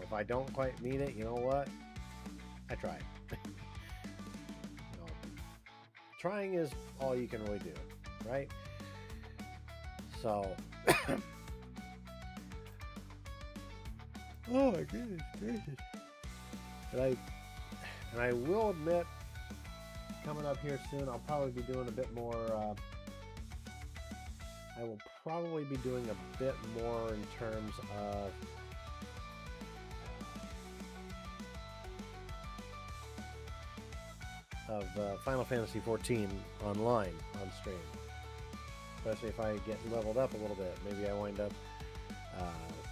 If I don't quite meet it, you know what? I tried. Trying is all you can really do, right? So, oh my goodness gracious! And I will admit, coming up here soon, I'll probably be doing a bit more. I will probably be doing a bit more in terms of Final Fantasy XIV online on stream. Especially if I get leveled up a little bit. Maybe I wind up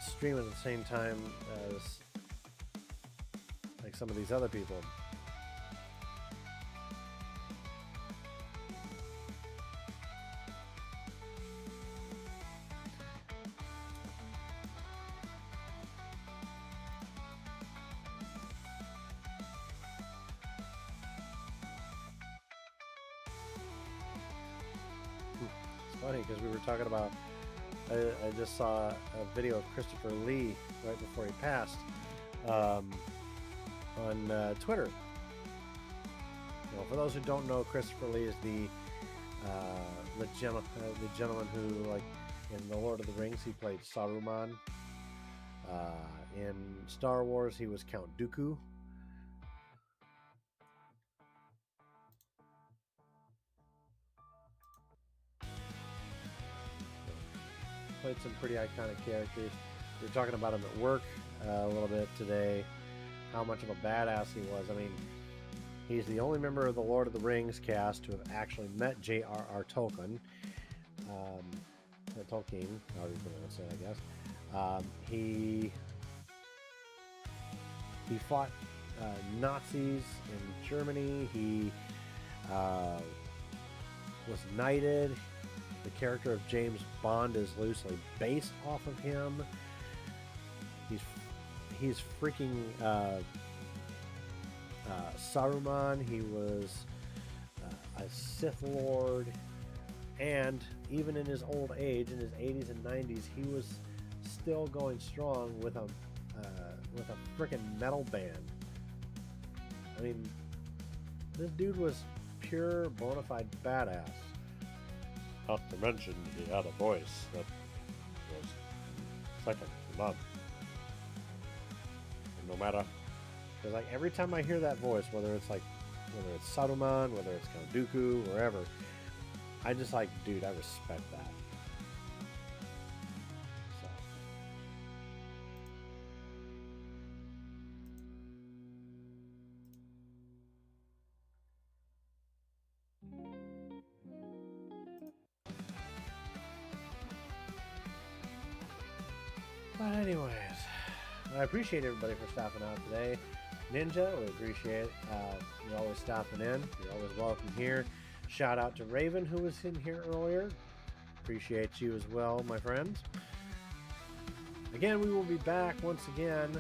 streaming at the same time as like some of these other people. Funny because we were talking about I just saw a video of Christopher Lee right before he passed on Twitter. For those who don't know, Christopher Lee is the gentleman who, like in The Lord of the Rings, he played Saruman. In Star Wars, he was Count Dooku. played some pretty iconic characters. We were talking about him at work a little bit today, how much of a badass he was. I mean, he's the only member of the Lord of the Rings cast to have actually met J.R.R. Tolkien. Tolkien, however you pronounce it, I guess. He fought Nazis in Germany. He was knighted. The character of James Bond is loosely based off of him. He's freaking Saruman. He was a Sith Lord, and even in his old age, in his 80s and 90s, he was still going strong with a freaking metal band. I mean, this dude was pure bona fide badass. Not to mention he had a voice that was second to none. And no matter, because like every time I hear that voice, whether it's Saruman, whether it's Count Dooku, wherever, I just like, dude, I respect that. So. But anyways, I appreciate everybody for stopping out today. Ninja, we appreciate it. You're always stopping in. You're always welcome here. Shout out to Raven, who was in here earlier. Appreciate you as well, my friends. Again, we will be back once again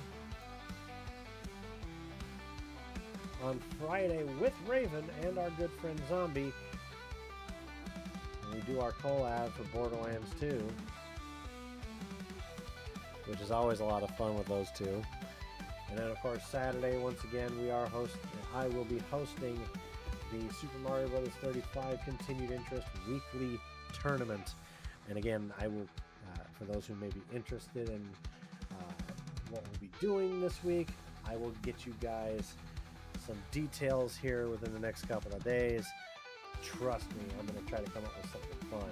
on Friday with Raven and our good friend Zombie. And we do our collab for Borderlands 2, which is always a lot of fun with those two. And then, of course, Saturday, once again, I will be hosting the Super Mario Bros. 35 Continued Interest Weekly Tournament. And again, I will, for those who may be interested in what we'll be doing this week, I will get you guys some details here within the next couple of days. Trust me, I'm going to try to come up with something fun.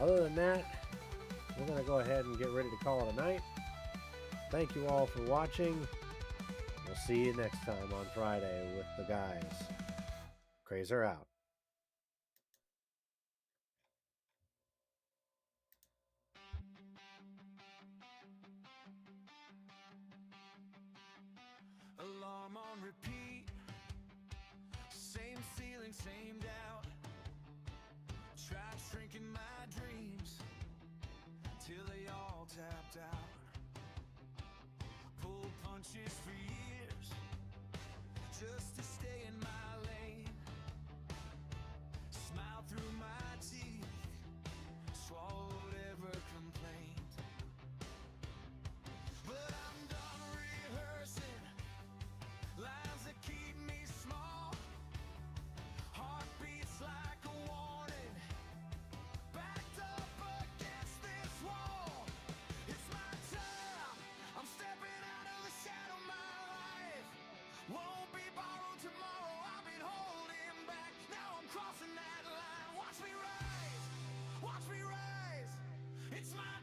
Other than that, we're going to go ahead and get ready to call it a night. Thank you all for watching. We'll see you next time on Friday with the guys. Crazer out. Alarm on repeat. Same ceiling, same doubt. Tried shrinking my dreams till they all tapped out. Pulled punches for years just to stay in my lane. Smile through my teeth, swallowed ever complaint. But I'm done rehearsing lines that keep me small. Heart beats like a warning, backed up against this wall. It's my time, I'm stepping out of the shadow. My life won't be borrowed tomorrow. I've been holding back, now I'm crossing that line. Watch me rise, it's my